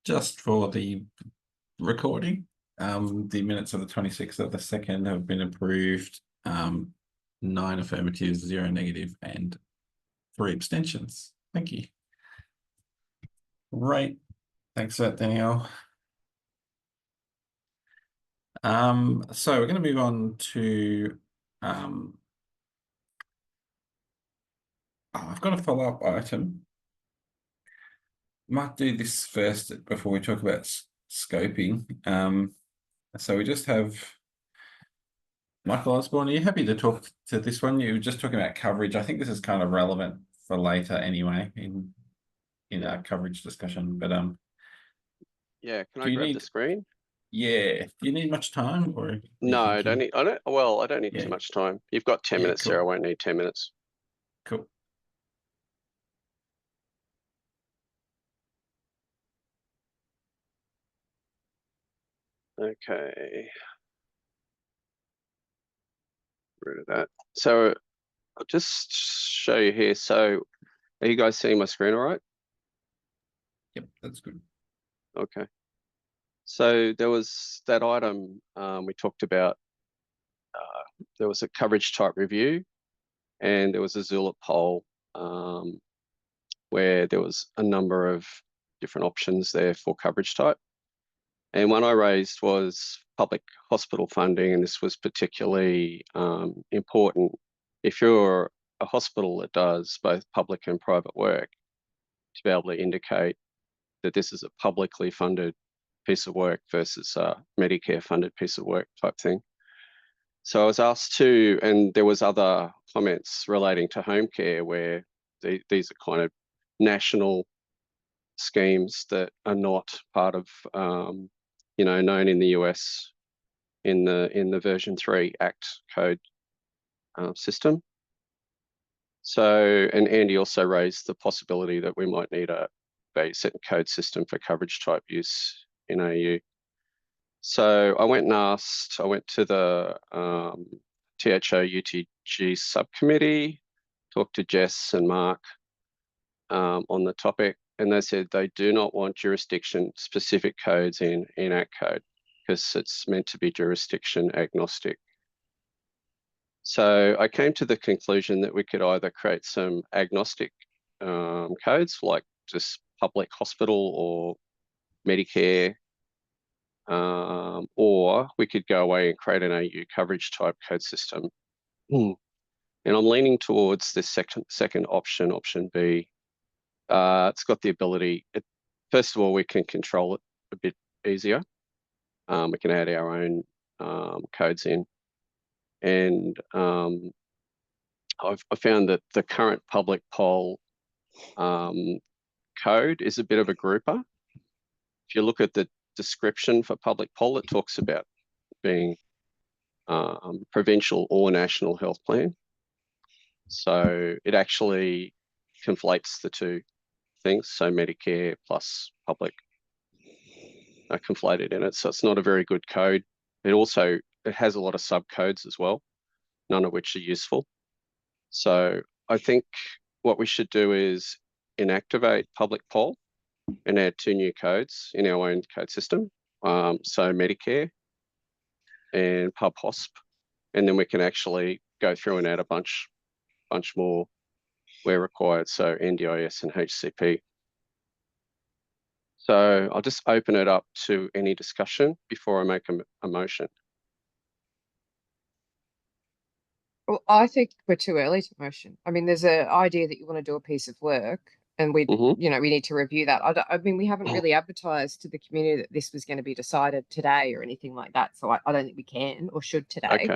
just for the recording, the minutes of the 26th of the 2nd have been approved. 9 affirmatives, 0 negative, and 3 abstentions. Thank you. Right. Thanks for that, Danielle. So we're going to move on to I've got a follow-up item. Might do this first before we talk about scoping. So we just have Michael Osborne. Are you happy to talk to this one? You were just talking about coverage. I think this is kind of relevant for later anyway in our coverage discussion. But yeah, can I grab the screen? Yeah. Do you need much time or? No, I don't need. I don't need too much time. You've got 10 minutes, cool. Sarah. I won't need 10 minutes. Cool. Okay. Rid of that. So I'll just show you here. So are you guys seeing my screen all right? Yep, that's good. Okay. So there was that item we talked about. There was a coverage type review, and there was a Zulip poll where there was a number of different options there for coverage type. And one I raised was public hospital funding, and this was particularly important if you're a hospital that does both public and private work, to be able to indicate that this is a publicly funded piece of work versus a Medicare funded piece of work type thing. So I was asked to, and there was other comments relating to home care where these are kind of national schemes that are not part of, known in the US in the version 3 Act code system. So, and Andy also raised the possibility that we might need a set code system for coverage type use in AU. So I went to the THO UTG subcommittee, talked to Jess and Mark on the topic, and they said they do not want jurisdiction-specific codes in Act code because it's meant to be jurisdiction agnostic. So I came to the conclusion that we could either create some agnostic codes, like just public hospital or Medicare, or we could go away and create an AU coverage type code system. And I'm leaning towards this second option, option B. It's got the ability, first of all, we can control it a bit easier. We can add our own codes in. And I've found that the current public poll code is a bit of a grouper. If you look at the description for public poll, it talks about being provincial or national health plan. So it actually conflates the two things. So Medicare plus public are conflated in it. So it's not a very good code. It has a lot of subcodes as well, none of which are useful. So I think what we should do is inactivate public poll and add 2 new codes in our own code system. So Medicare and pub hosp, and then we can actually go through and add a bunch more where required. So NDIS and HCP. So I'll just open it up to any discussion before I make a motion. Well, I think we're too early to motion. I mean, there's an idea that you want to do a piece of work, and we need to review that. I mean, we haven't really advertised to the community that this was going to be decided today or anything like that. So I don't think we can or should today.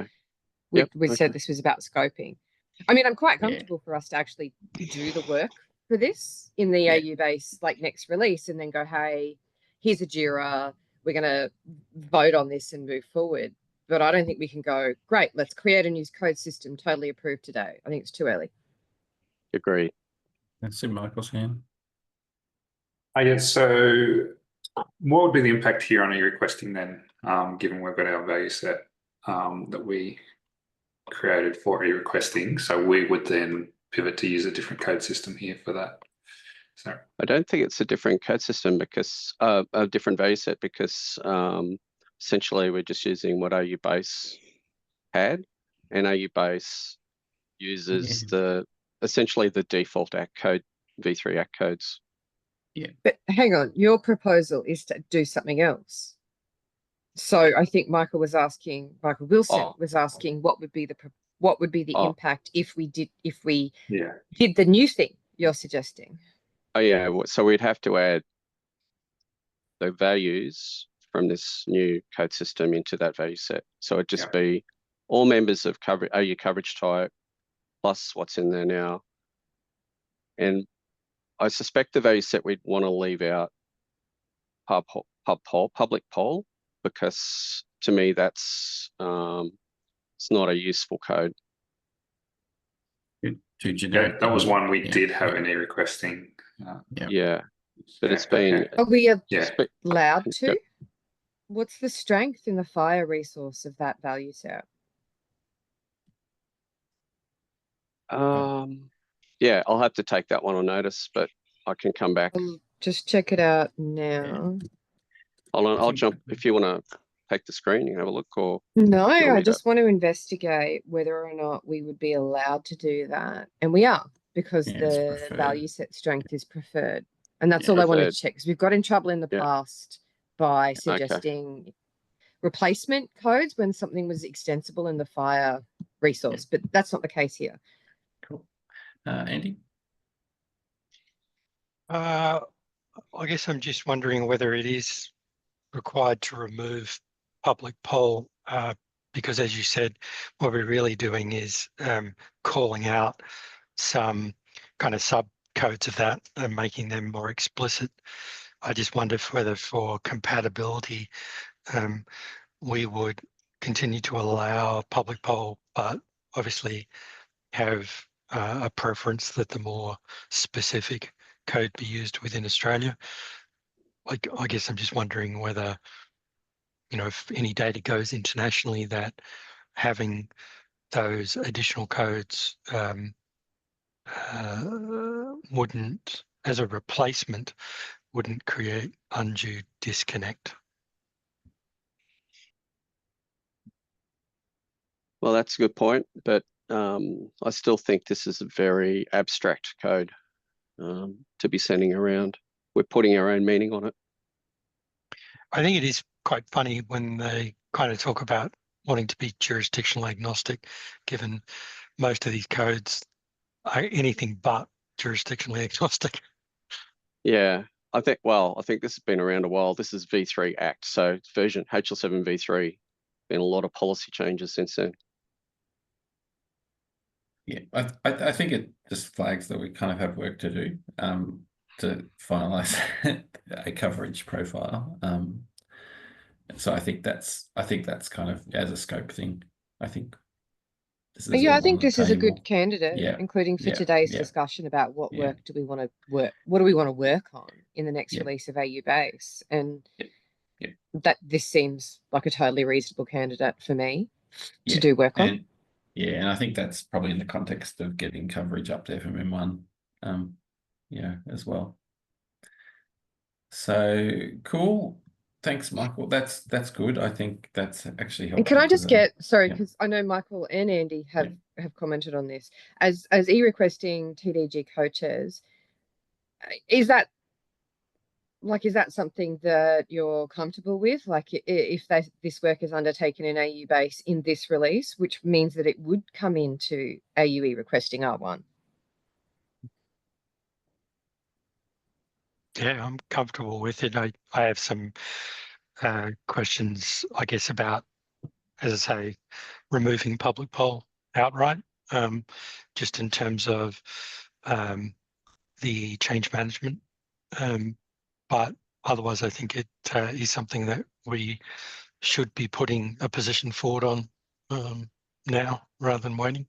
Okay. We said this was about scoping. I mean, I'm quite comfortable for us to actually do the work for this in the AU base, like next release, and then go, hey, here's a JIRA. We're going to vote on this and move forward. But I don't think we can go, great, let's create a new code system, totally approved today. I think it's too early. Agreed. Let's see Michael's hand. So what would be the impact here on you requesting then, given we've got our value set that we created for e-requesting? So we would then pivot to use a different code system here for that. So I don't think it's a different code system because a different value set because essentially we're just using what AU base had, and AU base uses essentially the default ACT code, V3 ACT codes. But hang on, your proposal is to do something else. So I think Michael Wilson was asking what would be the impact if we did the new thing you're suggesting. Oh yeah, so we'd have to add the values from this new code system into that value set. So it'd just be all members of AU coverage type plus what's in there now. And I suspect the value set we'd want to leave out public poll, because to me that's it's not a useful code. Too generic. that was one we did have any requesting. Yeah, but it's been. Are we allowed to? What's the strength in the FHIR resource of that value set? Yeah, I'll have to take that one on notice, but I can come back. I'll just check it out now. Hold on, I'll jump if you want to take the screen. You can have a look, or no, I just want to investigate whether or not we would be allowed to do that, and we are, because the value set strength is preferred, and that's all I wanted to check, because we've got in trouble in the past by suggesting replacement codes when something was extensible in the FHIR resource, but that's not the case here. Cool. Andy? I guess I'm just wondering whether it is required to remove public poll, because as you said, what we're really doing is calling out some kind of subcodes of that and making them more explicit. I just wonder whether for compatibility, we would continue to allow public poll, but obviously have a preference that the more specific code be used within Australia. I guess I'm just wondering whether, if any data goes internationally, that having those additional codes wouldn't, as a replacement, wouldn't create undue disconnect. Well, that's a good point, but I still think this is a very abstract code to be sending around. We're putting our own meaning on it. I think it is quite funny when they kind of talk about wanting to be jurisdictional agnostic, given most of these codes are anything but jurisdictionally agnostic. Yeah, I think this has been around a while. This is V3 ACT, so version HL7 V3. Been a lot of policy changes since then. Yeah, I think it just flags that we kind of have work to do to finalize a coverage profile. So I think that's kind of as a scope thing. I think this is I think this is a good candidate, including for today's discussion about what work do we want to work, what do we want to work on in the next release of AU base, and that this seems like a totally reasonable candidate for me to do work on. And I think that's probably in the context of getting coverage up to FMM1, as well. So cool. Thanks, Michael. That's good. I think that's actually helpful. And can I just get, sorry, because I know Michael and Andy have commented on this, as e-requesting TDG co-chairs, is that something that you're comfortable with? Like if this work is undertaken in AU base in this release, which means that it would come into AUE requesting R1? Yeah, I'm comfortable with it. I have some questions, I guess, about, as I say, removing public poll outright, just in terms of the change management. But otherwise, I think it is something that we should be putting a position forward on now rather than waiting.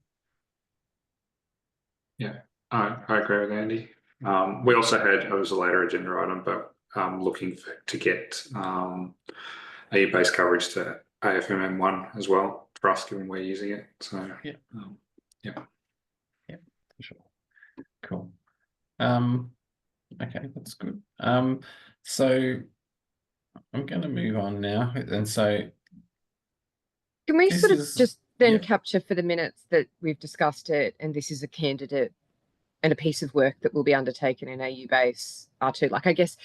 Yeah, I agree with Andy. We also had, it was a later agenda item, but looking to get AU-based coverage to AFMM1 as well for us, given we're using it. So for sure. Cool. Okay, that's good. So I'm going to move on now, and so Can we this sort of is just then yeah. capture for the minutes that we've discussed it, and this is a candidate and a piece of work that will be undertaken in AU base R2? Like, I guess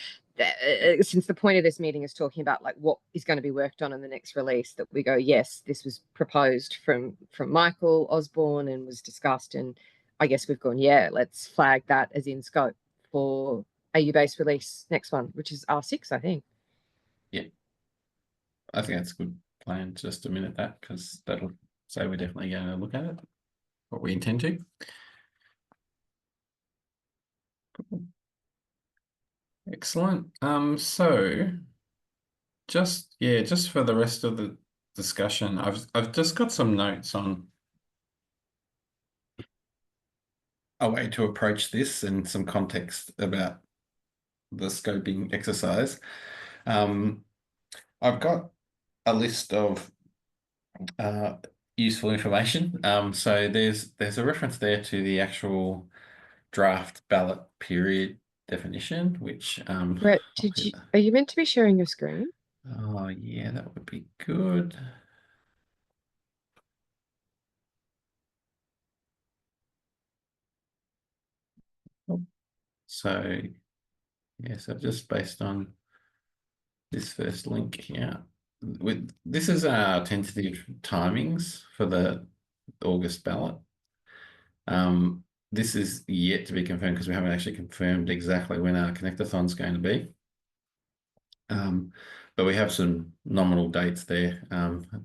since the point of this meeting is talking about like what is going to be worked on in the next release, that we go, yes, this was proposed from Michael Osborne and was discussed, and I guess we've gone, yeah, let's flag that as in scope for AU base release next one, which is R6, I think. Yeah, I think that's a good plan. Just a minute that, because that'll say we're definitely going to look at it, what we intend to. Cool. Excellent. So just for the rest of the discussion, I've just got some notes on a way to approach this and some context about the scoping exercise. I've got a list of useful information. So there's a reference there to the actual draft ballot period definition, which Brett, are you meant to be sharing your screen? oh yeah, that would be good. So yes, I've just based on this first link here. This is our tentative timings for the August ballot. This is yet to be confirmed because we haven't actually confirmed exactly when our connectathon is going to be. But we have some nominal dates there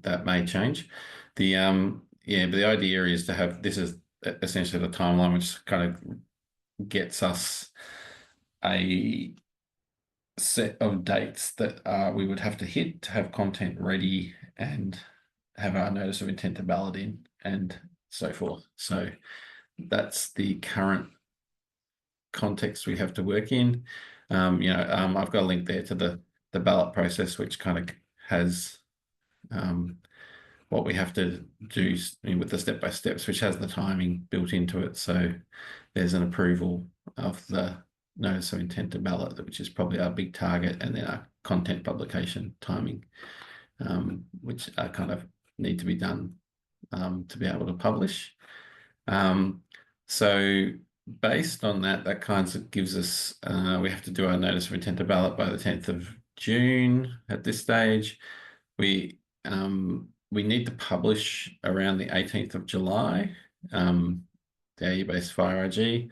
that may change. But the idea is to have, this is essentially the timeline, which kind of gets us a set of dates that we would have to hit to have content ready and have our notice of intent to ballot in and so forth. So that's the current context we have to work in. I've got a link there to the ballot process, which kind of has what we have to do with the step-by-steps, which has the timing built into it. So there's an approval of the notice of intent to ballot, which is probably our big target, and then our content publication timing, which kind of need to be done to be able to publish. So based on that kind of gives us, we have to do our notice of intent to ballot by the 10th of June at this stage. We need to publish around the 18th of July, the AU-based FHIR.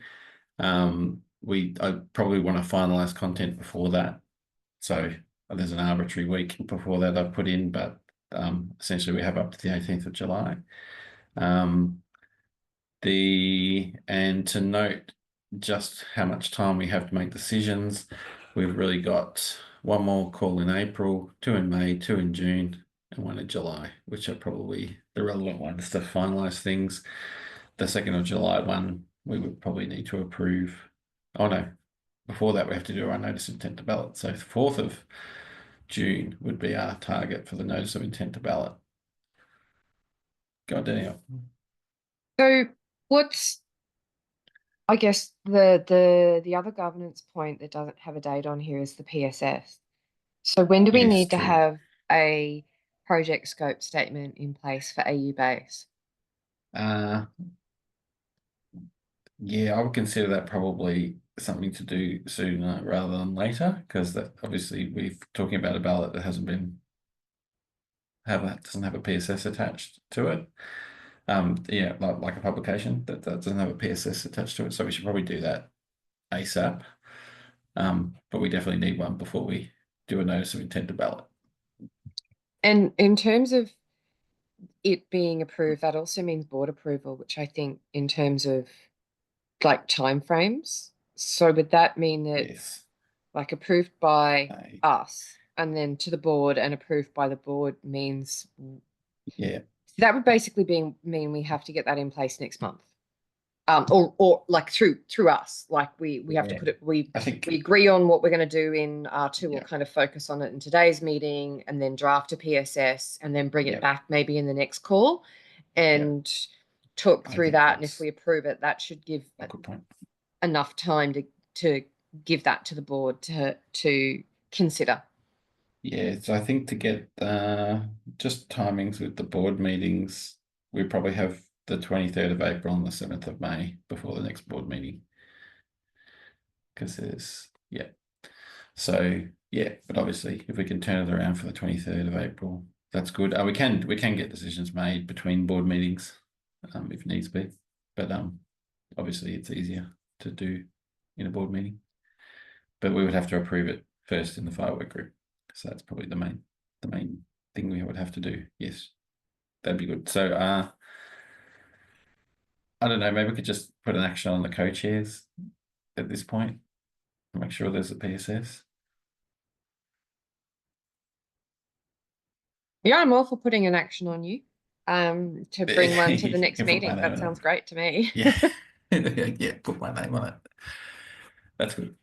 I probably want to finalize content before that. So there's an arbitrary week before that I've put in, but essentially we have up to the 18th of July. And to note just how much time we have to make decisions, we've really got one more call in April, 2 in May, 2 in June, and 1 in July, which are probably the relevant ones to finalise things. The 2nd of July one, we would probably need to approve. Oh no, before that we have to do our notice of intent to ballot. So the 4th of June would be our target for the notice of intent to ballot. Go on, Danielle. So what's, I guess, the other governance point that doesn't have a date on here is the PSS. So when do we Yes, need to true. have a project scope statement in place for AU base? Yeah, I would consider that probably something to do sooner rather than later, because that obviously we're talking about a ballot that hasn't been doesn't have a PSS attached to it. Like a publication that doesn't have a PSS attached to it. So we should probably do that ASAP. But we definitely need one before we do a notice of intent to ballot. And in terms of it being approved, that also means board approval, which I think in terms of like timeframes. So would that mean that Yes. like approved by Aye. us and then to the board and approved by the board means Yeah. that would basically mean we have to get that in place next month. Or like through us, like we have to Yeah. put it, we I think agree on what we're going to do in R2. We'll Yeah. kind of focus on it in today's meeting and then draft a PSS and then bring Yeah. it back maybe in the next call and talk I through think that. And if that's we approve it, that should give a good point. enough time to give that to the board to consider. Yeah, so I think to get just timings with the board meetings, we probably have the 23rd of April and the 7th of May before the next board meeting. Because there's, yeah. So yeah, but obviously if we can turn it around for the 23rd of April, that's good. We can get decisions made between board meetings if needs be. But obviously it's easier to do in a board meeting. But we would have to approve it first in the FHIR Work Group. So that's probably the main thing we would have to do. Yes, that'd be good. So I don't know, maybe we could just put an action on the co-chairs at this point and make sure there's a PSS. Yeah, I'm all for putting an action on you to bring one to the next meeting. That sounds great to me. Yeah. Yeah, put my name on it. That's good.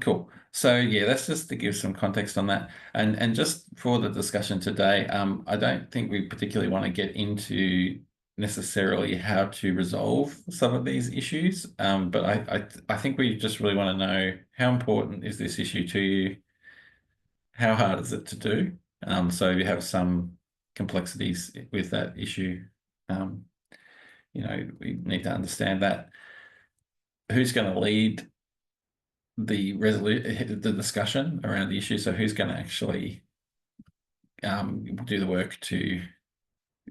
Cool. So yeah, that's just to give some context on that. And just for the discussion today, I don't think we particularly want to get into necessarily how to resolve some of these issues. But I think we just really want to know how important is this issue to you? How hard is it to do? So if you have some complexities with that issue, you know, we need to understand that. Who's going to lead the discussion around the issue? So who's going to actually do the work to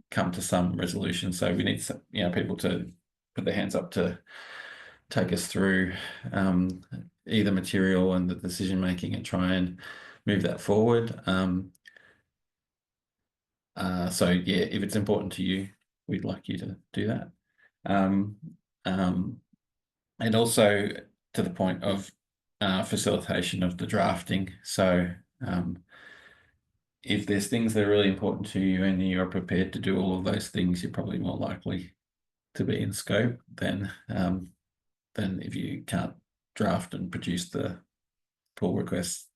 come to some resolution? So we need some, you know, people to put their hands up to take us through either material and the decision making and try and move that forward. So yeah, if it's important to you, we'd like you to do that. And also to the point of facilitation of the drafting. So if there's things that are really important to you and you're prepared to do all of those things, you're probably more likely to be in scope than if you can't draft and produce the pull requests,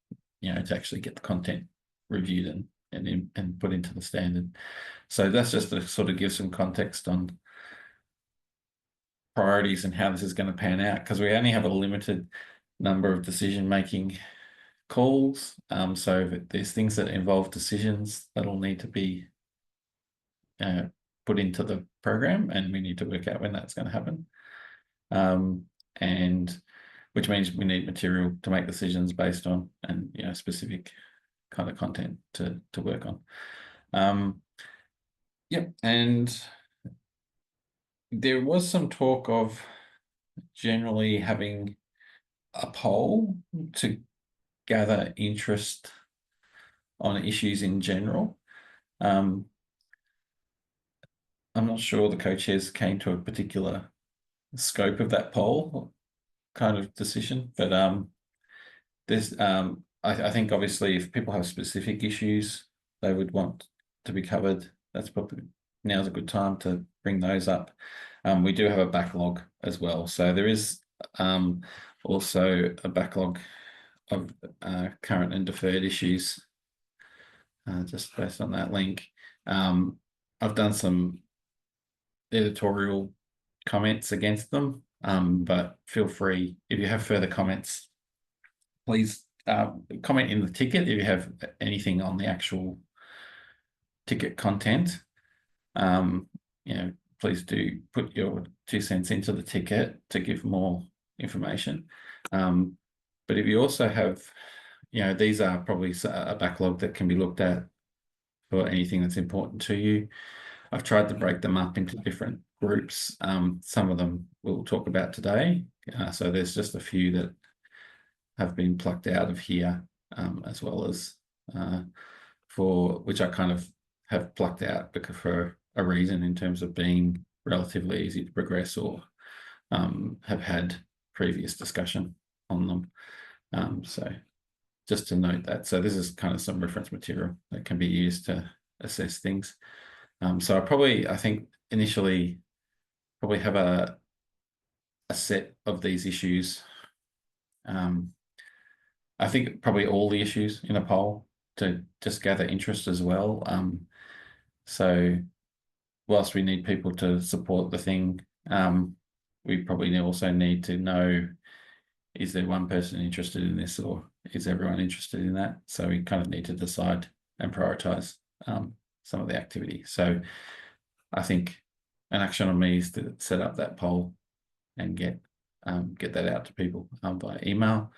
you know, to actually get the content reviewed and put into the standard. So that's just to sort of give some context on priorities and how this is going to pan out, because we only have a limited number of decision-making calls. So if there's things that involve decisions that'll need to be put into the program, and we need to work out when that's going to happen. And which means we need material to make decisions based on, and you know, specific kind of content to work on. Yep, and there was some talk of generally having a poll to gather interest on issues in general. I'm not sure the co-chairs came to a particular scope of that poll kind of decision, but there's I think obviously if people have specific issues they would want to be covered, that's probably now's a good time to bring those up. We do have a backlog as well, so there is also a backlog of current and deferred issues just based on that link. I've done some editorial comments against them, but feel free, if you have further comments, please comment in the ticket if you have anything on the actual ticket content. You know, please do put your 2 cents into the ticket to give more information. But if you also have, you know, these are probably a backlog that can be looked at for anything that's important to you. I've tried to break them up into different groups. Some of them we'll talk about today. So there's just a few that have been plucked out of here, as well as for which I kind of have plucked out because for a reason in terms of being relatively easy to progress or have had previous discussion on them. So just to note that. So this is kind of some reference material that can be used to assess things. So I think initially probably have a set of these issues. I think probably all the issues in a poll to just gather interest as well. So whilst we need people to support the thing, we probably also need to know is there one person interested in this, or is everyone interested in that? So we kind of need to decide and prioritize some of the activity. So I think an action on me is to set up that poll and get that out to people by email.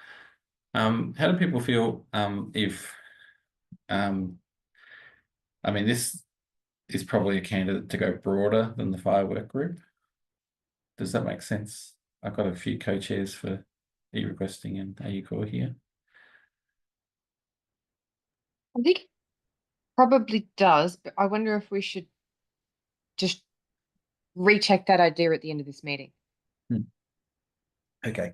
How do people feel if I mean, this is probably a candidate to go broader than the FHIR Work Group. Does that make sense? I've got a few co-chairs for e-requesting and AU Core here. I think it probably does, but I wonder if we should just recheck that idea at the end of this meeting. Okay,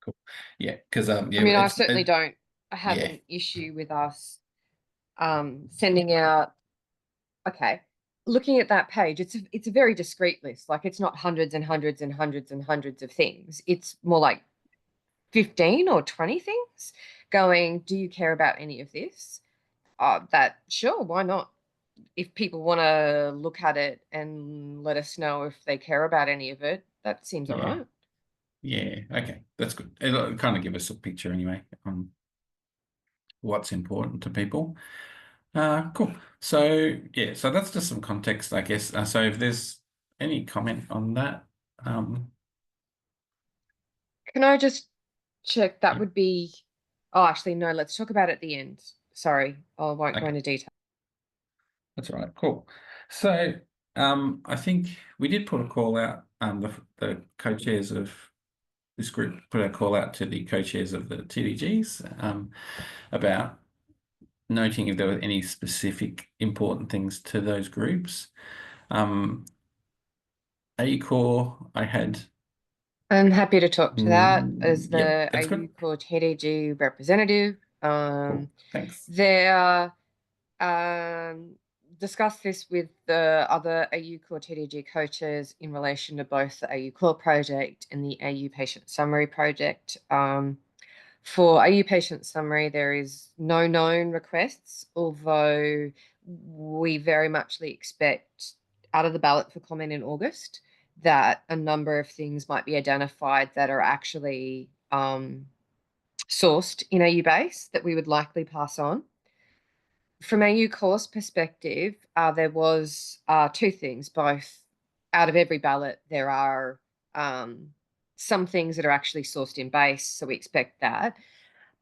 cool. Yeah, because I mean, I certainly don't have yeah. an issue with us sending out. Okay, looking at that page, it's a very discrete list. Like, it's not hundreds and hundreds and hundreds and hundreds of things. It's more like 15 or 20 things going, do you care about any of this? That, sure, why not? If people want to look at it and let us know if they care about any of it, that seems all right. Yeah, okay, that's good. It'll kind of give us a picture anyway on what's important to people. Cool. So yeah, so that's just some context, I guess. So if there's any comment on that, Can I just check? That Yeah. would be, oh, actually, no, let's talk about it at the end. Sorry, I won't go Okay. into detail. That's all right. Cool. So I think we did put a call out. The co-chairs of this group put a call out to the co-chairs of the TDGs about noting if there were any specific important things to those groups. AU Core, I had. I'm happy to talk to that as the Yep, that's AU good. Core TDG representative. Cool. Thanks. There, discuss this with the other AU Core TDG coaches in relation to both the AU Core project and the AU Patient Summary project. For AU Patient Summary, there is no known requests, although we very muchly expect out of the ballot for comment in August that a number of things might be identified that are actually sourced in AU base that we would likely pass on. From AU Core's perspective, there was two things. Both out of every ballot, there are some things that are actually sourced in base, so we expect that.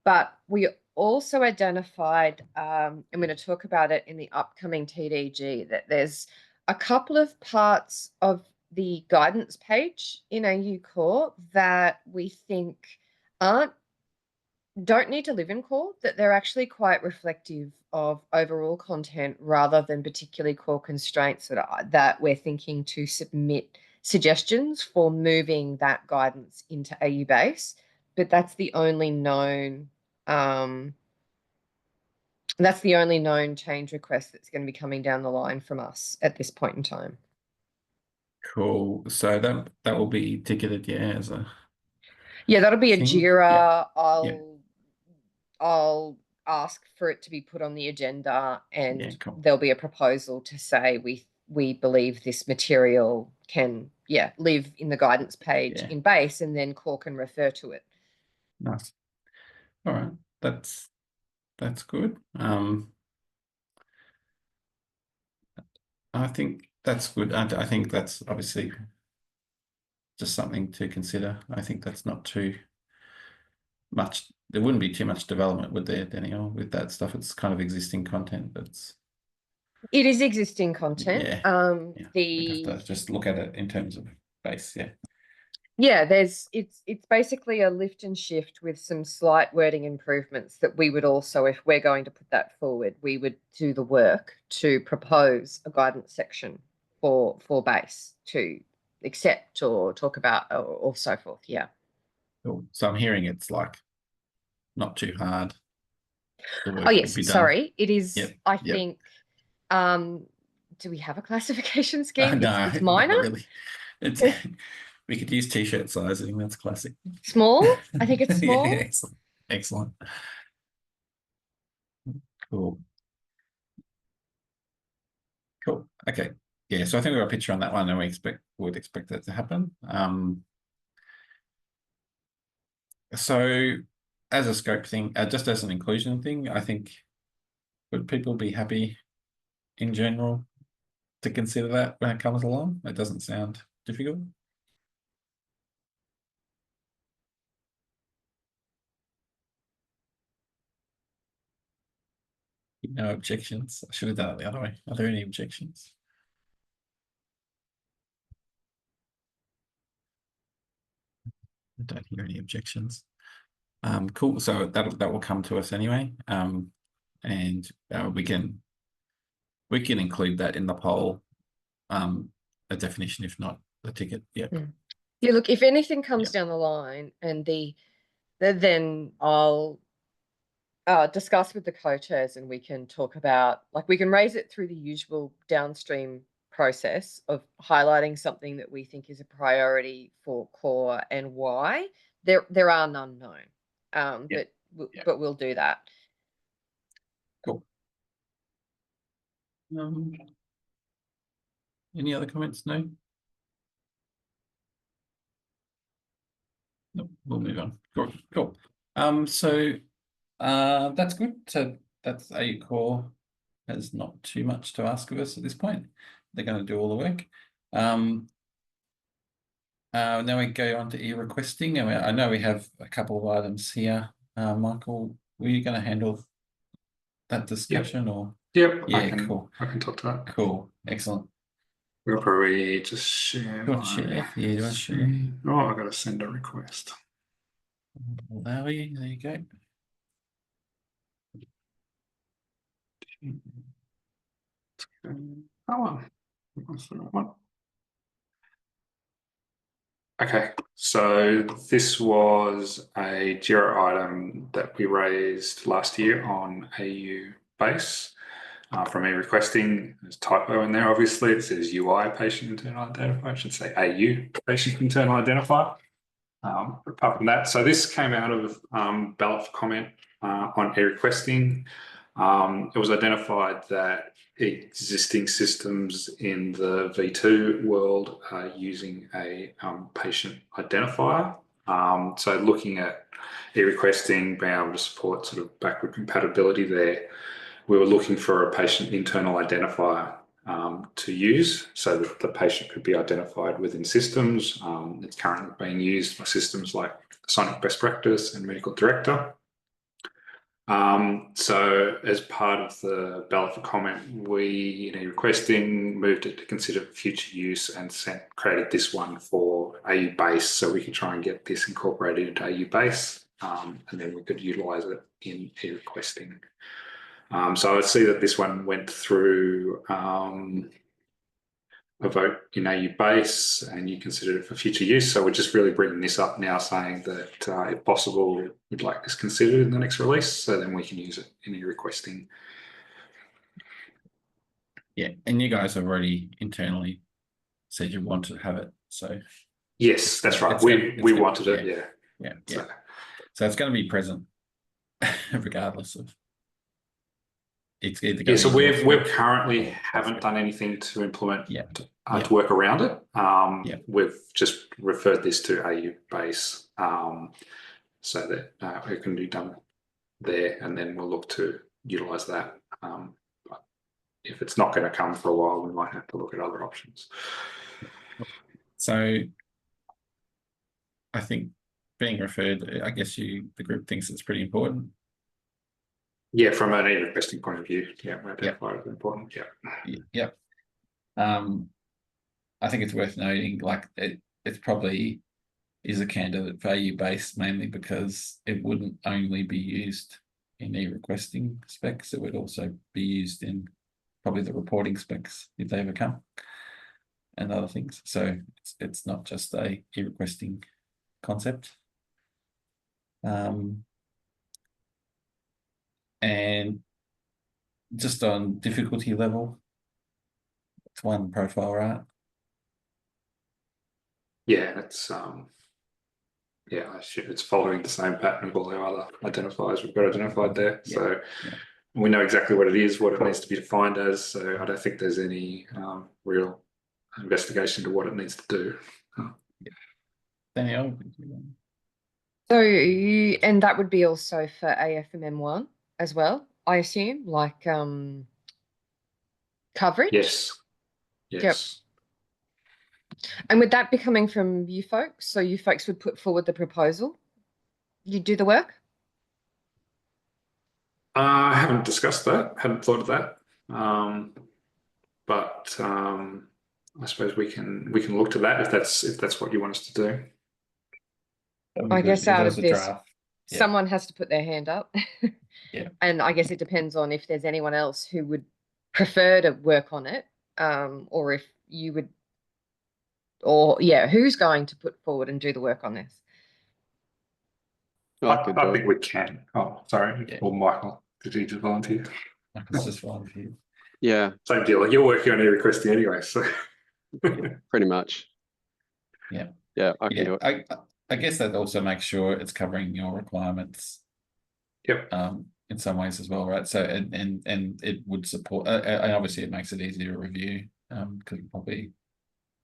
But we also identified, I'm going to talk about it in the upcoming TDG, that there's a couple of parts of the guidance page in AU Core that we think don't need to live in core, that they're actually quite reflective of overall content rather than particularly core constraints that we're thinking to submit suggestions for moving that guidance into AU base. But that's the only known change request that's going to be coming down the line from us at this point in time. Cool. So that will be ticketed, yeah, as a that'll be a thing. JIRA. Yeah. I'll ask for it to be put on the agenda, and Yeah, cool. there'll be a proposal to say we believe this material can live in the guidance page in base, and then core can refer to it. Nice. All right, that's good. I think that's good. I think that's obviously just something to consider. I think that's not too much. There wouldn't be too much development, would there, Danielle, with that stuff? It's kind of existing content. It is existing content. We have to just look at it in terms of base. It's basically a lift and shift with some slight wording improvements that we would also, if we're going to put that forward, we would do the work to propose a guidance section for base to accept or talk about or so forth. Yeah. Cool. So I'm hearing it's like not too hard. Oh yes, sorry. It is. Yep. I think. Do we have a classification scheme? No, it's minor. Not really. It's we could use t-shirt sizing. That's classic. Small. I think it's small. Yeah, excellent. Cool. Okay. Yeah. So I think we've got a picture on that one, and would expect that to happen. So as a scope thing, just as an inclusion thing, I think would people be happy in general to consider that when it comes along? It doesn't sound difficult. No objections. I should have done it the other way. Are there any objections? I don't hear any objections. Cool. So that will come to us anyway. And we can include that in the poll, a definition, if not the ticket. Yeah. Yeah, look, if anything comes down the line and then I'll discuss with the co-chairs and we can talk about, like, we can raise it through the usual downstream process of highlighting something that we think is a priority for core and why. There are none known, but we'll do that. Cool. Any other comments? No. No, we'll move on. Cool. So that's good. So that's AU Core has not too much to ask of us at this point. They're going to do all the work. Now we go on to e-requesting. I know we have a couple of items here. Michael, were you going to handle that discussion or? Yep. Yeah, cool. I can talk to that. Cool. Excellent. We'll probably just share. You want to share? Yeah, you want to share? Oh, I got to send a request. Allow you. There you go. Okay, so this was a JIRA item that we raised last year on AU base from a requesting. There's a typo in there, obviously. It says UI patient internal identifier. I should say AU patient internal identifier. Apart from that, so this came out of ballot for comment on e-requesting. It was identified that existing systems in the V2 world are using a patient identifier. So looking at e-requesting, being able to support sort of backward compatibility there, we were looking for a patient internal identifier to use so that the patient could be identified within systems. It's currently being used by systems like Sonic Best Practice and Medical Director. So as part of the ballot for comment, we, in e-requesting, moved it to consider future use and created this one for AU base so we could try and get this incorporated into AU base, and then we could utilize it in e-requesting. So I see that this one went through a vote in AU base and you considered it for future use. So we're just really bringing this up now, saying that if possible, we'd like this considered in the next release, so then we can use it in e-requesting. Yeah, and you guys have already internally said you want to have it. So yes, that's right. We wanted it. Yeah. So it's going to be present regardless of. It's either yeah, so we've currently haven't done anything to implement to work around it. We've just referred this to AU base so that it can be done there, and then we'll look to utilize that. But if it's not going to come for a while, we might have to look at other options. So I think being referred, I guess the group thinks it's pretty important. Yeah, from an e-requesting point of view, we identify it as important. Yep. I think it's worth noting, like it's probably is a candidate for AU base mainly because it wouldn't only be used in e-requesting specs; it would also be used in probably the reporting specs if they ever come, and other things. So it's not just a e-requesting concept. And just on difficulty level, it's one profile, right? Yeah, it's it's following the same pattern of all the other identifiers we've got identified there. So we know exactly what it is, what it needs to be defined as. So I don't think there's any real investigation to what it needs to do. Danielle? So and that would be also for AFMM1 as well, I assume, like coverage. Yes. Yes. And would that be coming from you folks? So you folks would put forward the proposal? You do the work? I haven't discussed that, hadn't thought of that. But I suppose we can look to that if that's what you want us to do. I guess out of this, draft. Yeah. someone has to put their hand up. Yeah. And I guess it depends on if there's anyone else who would prefer to work on it, or if you would, or yeah, who's going to put forward and do the work on this? I could do I think it. we can. Oh, sorry. Yeah. Or Michael, did you just volunteer? It's just volunteered. Yeah, Same deal. You're working on e-requesting anyway, so. pretty much. Yeah. Yeah, I can do it. I guess that also makes sure it's covering your requirements. Yep. In some ways as well, right? So and it would support. And obviously, it makes it easier to review. Because you probably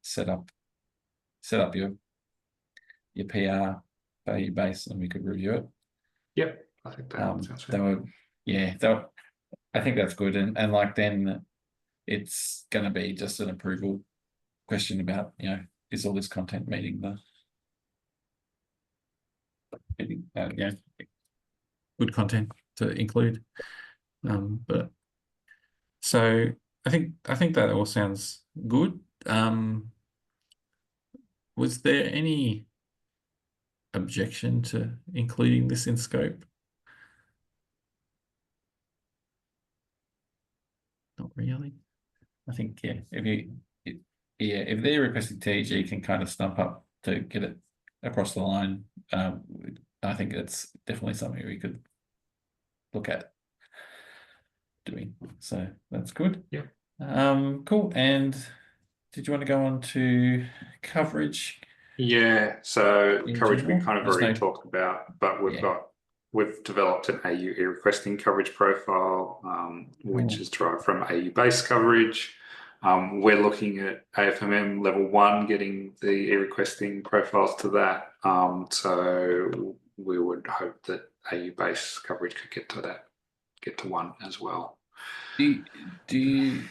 set up your PR value base, and we could review it. Yep. I think that sounds fair. They were, yeah. I think that's good, and like then it's going to be just an approval question about, you know, is all this content meeting the yeah, good content to include. But so I think that all sounds good. Was there any objection to including this in scope? Not really. I think, yeah, if they're requesting TEG can kind of stump up to get it across the line, I think it's definitely something we could look at doing. So that's good. Yeah. Cool. And did you want to go on to coverage? Yeah, so In coverage we general? kind of There's already no- talked about, but we've developed an AU e-requesting coverage profile, which is derived from AU base coverage. We're looking at AFMM level 1, getting the e-requesting profiles to that. So we would hope that AU base coverage could get to 1 as well. Do you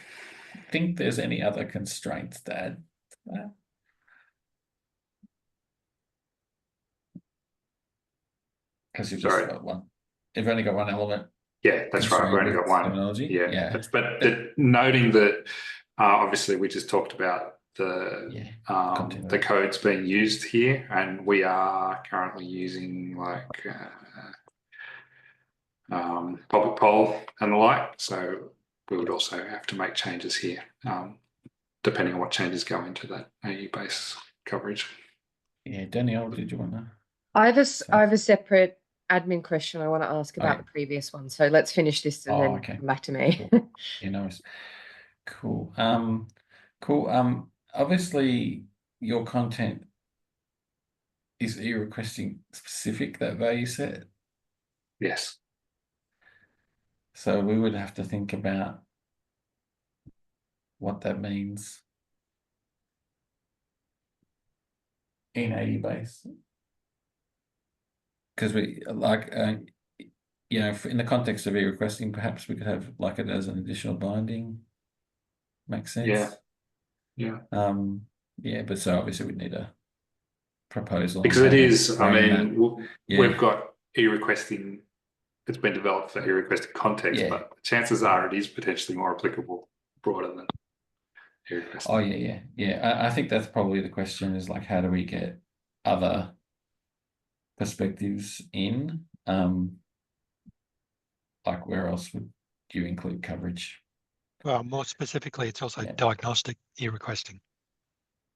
think there's any other constraints to add to that? Because you've just got one. You've only got one element. Yeah, that's right. We've only got one. Terminology. Yeah. But noting that obviously we just talked about the codes being used here, and we are currently using like public poll and the like. So we would also have to make changes here, depending on what changes go into that AU base coverage. Yeah, Danielle, did you want to? I have a separate admin question I want to ask about the previous one. So let's finish this and then come back to me. Cool. Yeah, nice. Cool. Cool. Obviously your content is e-requesting specific, that value set. Yes. So we would have to think about what that means in AU base. Because we like, you know, in the context of e-requesting, perhaps we could have like it as an additional binding. Makes sense. Yeah. Yeah. Yeah, but so obviously we need a proposal. Because it is, I mean, we've got e-requesting, it's been developed for e-requesting context, but chances are it is potentially more applicable broader than e-requesting. Oh, yeah. I think that's probably the question is like, how do we get other perspectives in? Like where else would you include coverage? Well, more specifically, it's also diagnostic e-requesting.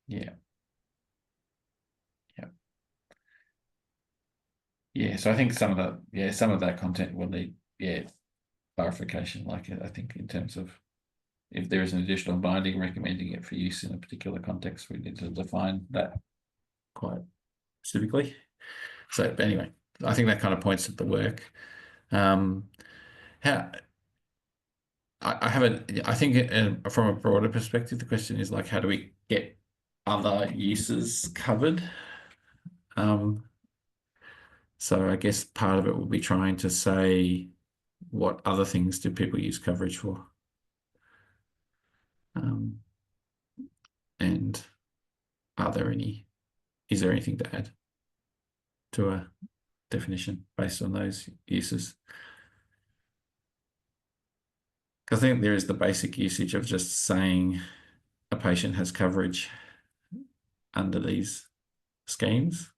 Yeah. Yeah, so I think some of that content will need clarification. Like I think in terms of if there is an additional binding recommending it for use in a particular context, we need to define that quite specifically. So, but anyway, I think that kind of points at the work. I think from a broader perspective, the question is like, how do we get other uses covered? So I guess part of it will be trying to say what other things do people use coverage for? And is there anything to add to a definition based on those uses? Because I think there is the basic usage of just saying a patient has coverage under these schemes,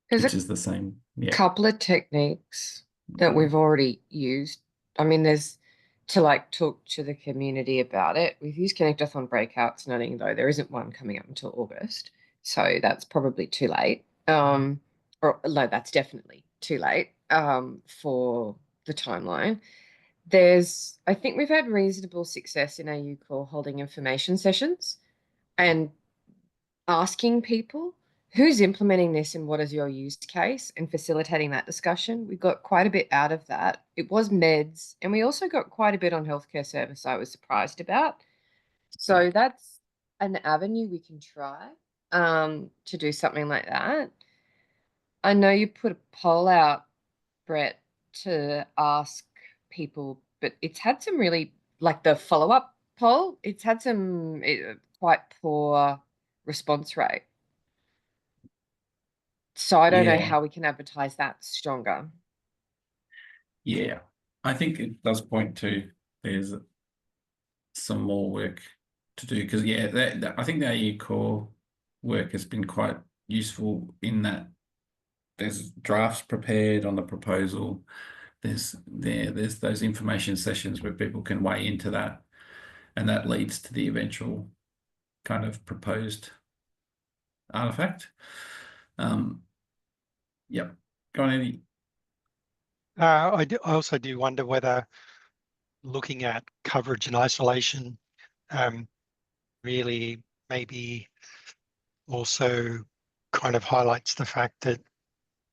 There's which a is the same. Yeah. couple of techniques that we've already used. I mean, there's to like talk to the community about it. We've used Connectathon breakouts, noting though there isn't one coming up until August, so that's probably too late. Or no, that's definitely too late for the timeline. I think we've had reasonable success in AU Core holding information sessions and asking people who's implementing this and what is your use case and facilitating that discussion. We got quite a bit out of that. It was meds, and we also got quite a bit on healthcare service I was surprised about. So that's an avenue we can try to do something like that. I know you put a poll out, Brett, to ask people, but it's had some really, like the follow-up poll, it's had some quite poor response rate. So I don't know how we can advertise that stronger. Yeah, I think it does point to there's some more work to do, because I think the AU Core work has been quite useful in that there's drafts prepared on the proposal. There's those information sessions where people can weigh into that, and that leads to the eventual kind of proposed artifact. Yep. Go on, Andy. I also do wonder whether looking at coverage and isolation really maybe also kind of highlights the fact that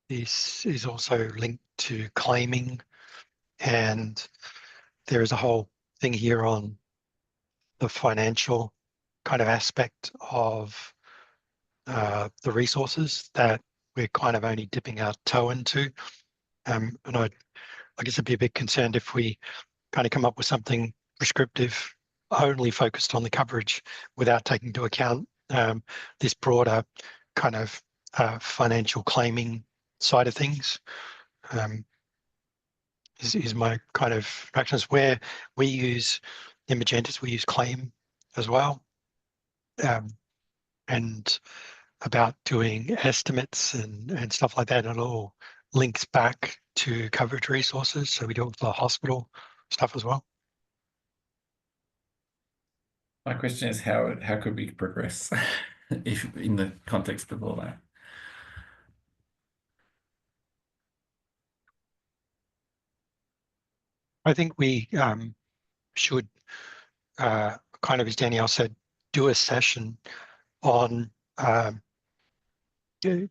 this is also linked to claiming, and there is a whole thing here on the financial kind of aspect of the resources that we're kind of only dipping our toe into. And I guess I'd be a bit concerned if we kind of come up with something prescriptive only focused on the coverage without taking into account this broader kind of financial claiming side of things. Is my kind of practice where we use in Magentas, we use claim as well, and about doing estimates and stuff like that. It all links back to coverage resources, so we do it with the hospital stuff as well. My question is how could we progress if in the context of all that? I think we should kind of, as Danielle said, do a session on to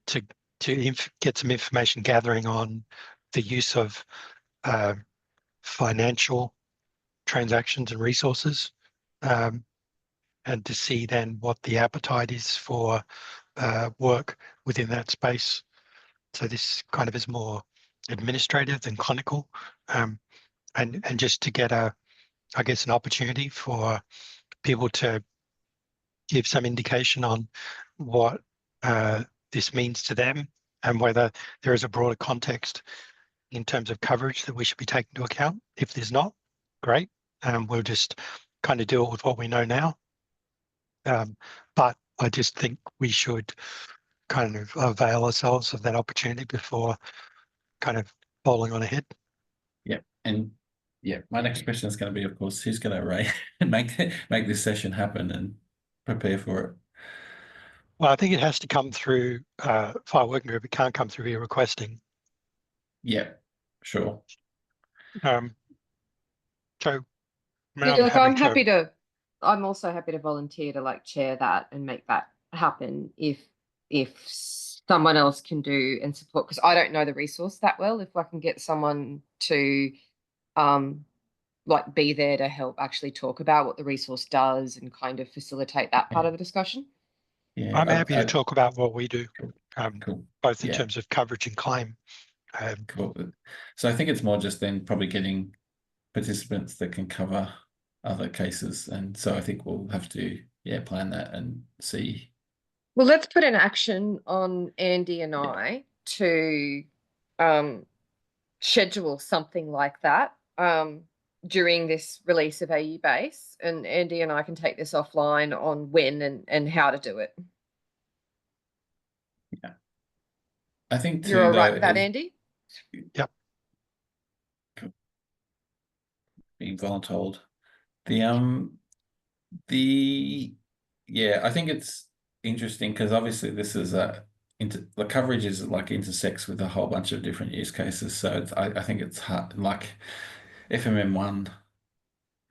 get some information gathering on the use of financial transactions and resources, and to see then what the appetite is for work within that space. So this kind of is more administrative than clinical, and just to get I guess, an opportunity for people to give some indication on what this means to them, and whether there is a broader context in terms of coverage that we should be taking into account. If there's not, great. We'll just kind of deal with what we know now. But I just think we should kind of avail ourselves of that opportunity before kind of falling on ahead. Yeah, and yeah, my next question is going to be, of course, who's going to make this session happen and prepare for it? Well, I think it has to come through FHIR Working Group. It can't come through here requesting. Yeah, sure. So, Yeah, look, I'm also happy to volunteer to like chair that and make that happen if someone else can do and support, because I don't know the resource that well. If I can get someone to like be there to help actually talk about what the resource does and kind of facilitate that part of the discussion. Yeah, I'm happy to talk about what we do, cool. both in Yeah. terms of coverage and claim. Cool. So I think it's more just then probably getting participants that can cover other cases, and so I think we'll have to plan that and see. Well, let's put an action on Andy and I to schedule something like that during this release of AU base, and Andy and I can take this offline on when and how to do it. Yeah, I think You're all too, right though, with that, is Andy? Yep. being voluntold. The I think it's interesting because obviously this is the coverage is like intersects with a whole bunch of different use cases. So I think it's hard, like FMM1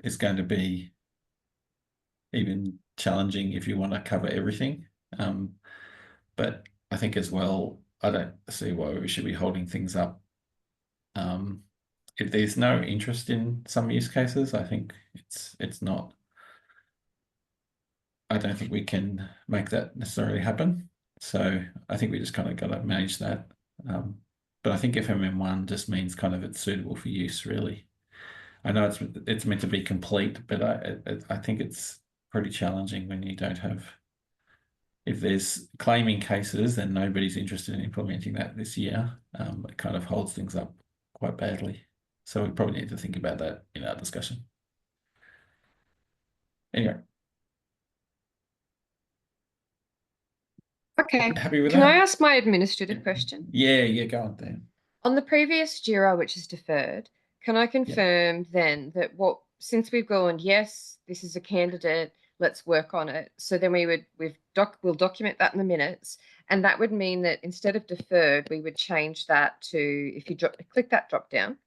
is going to be even challenging if you want to cover everything. But I think as well, I don't see why we should be holding things up. If there's no interest in some use cases, I think it's not. I don't think we can make that necessarily happen. So I think we just kind of got to manage that. But I think FMM1 just means kind of it's suitable for use, really. I know it's meant to be complete, but I think it's pretty challenging when you don't have. If there's claiming cases, then nobody's interested in implementing that this year. It kind of holds things up quite badly. So we probably need to think about that in our discussion. Anyway. Okay. Happy with Can that? I ask my administrative question? Yeah, go on, Dan. On the previous JIRA, which is deferred, can I confirm then that since we've gone, yes, this is a candidate, let's work on it. So then we'll document that in the minutes. And that would mean that instead of deferred, we would change that to, if you click that drop down,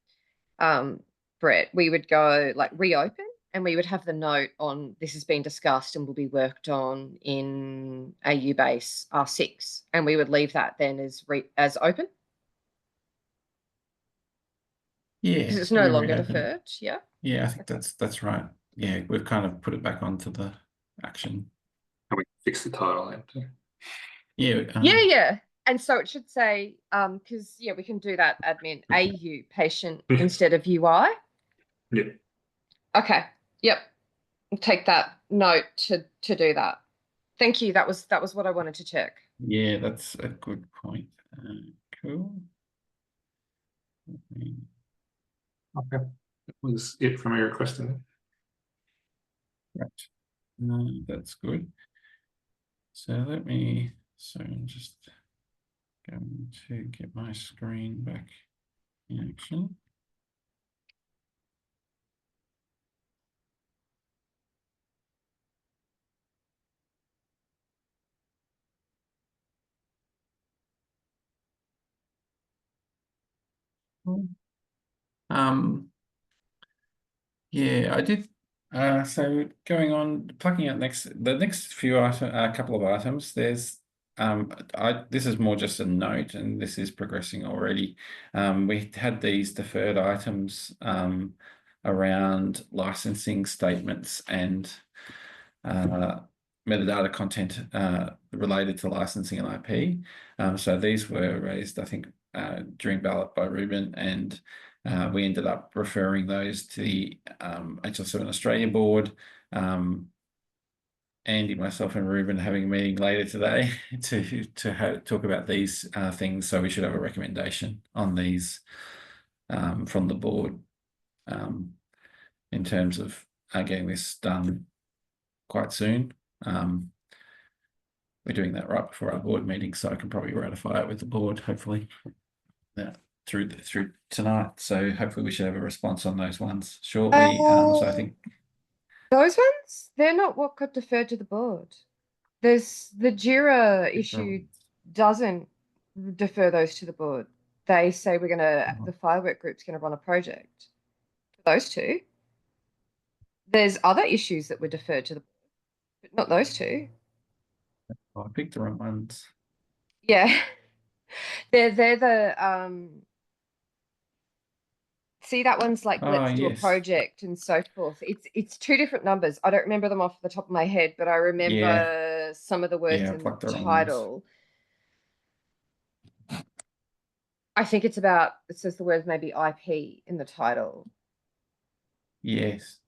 Brett, we would go like reopen, and we would have the note on this has been discussed and will be worked on in AU base R6. And we would leave that then as open. Yeah, Because it's no longer reopen it. deferred. Yeah. Yeah, I think that's right. Yeah, we've kind of put it back onto the action. And we fix the title then too. Yeah. Yeah. And so it should say, because we can do that admin AU patient instead of UI. Yeah. Okay. Yep. Take that note to do that. Thank you. That was what I wanted to check. Yeah, that's a good point. Cool. Okay. That was it from your question. Right. That's good. So I'm just going to get my screen back in action. Yeah, I did. So going on, plucking out the next few couple of items. There's this is more just a note, and this is progressing already. We had these deferred items around licensing statements and metadata content related to licensing and IP. So these were raised, I think, during ballot by Ruben, and we ended up referring those to the HL7 Australia board. Andy, myself, and Ruben having a meeting later today to talk about these things. So we should have a recommendation on these from the board in terms of getting this done quite soon. We're doing that right before our board meeting, so I can probably ratify it with the board, hopefully, through tonight. So hopefully we should have a response on those ones shortly. So I think those ones, they're not what got deferred to the board. There's the JIRA issue doesn't defer those to the board. They say the FHIR Work Group's going to run a project for those two. There's other issues that were deferred to the board, but not those two. I picked the wrong ones. Yeah. They're the See, that one's like, Oh, let's do a yes. project and so forth. It's two different numbers. I don't remember them off the top of my head, but I remember some of the words Yeah, I in the plucked the wrong ones. title. I think it's about, it says the words maybe IP in the title. Yes.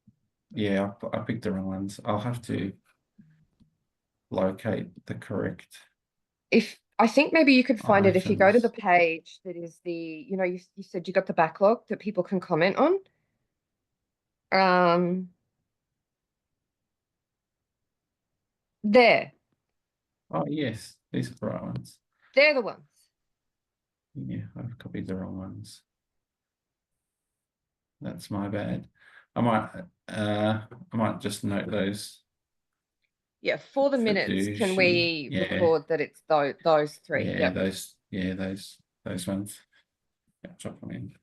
Yeah, I picked the wrong ones. I'll have to locate the correct. If I think maybe you could find it if you go to the items. page that is the, you said you got the backlog that people can comment on. There, Oh, yes, these are the right ones. they're the ones. Yeah, I've copied the wrong ones. That's my bad. I might just note those. Yeah, for the For minutes, can douchey. we Yeah. record that it's those three? Yeah, Yep. those ones. Yeah, drop them in.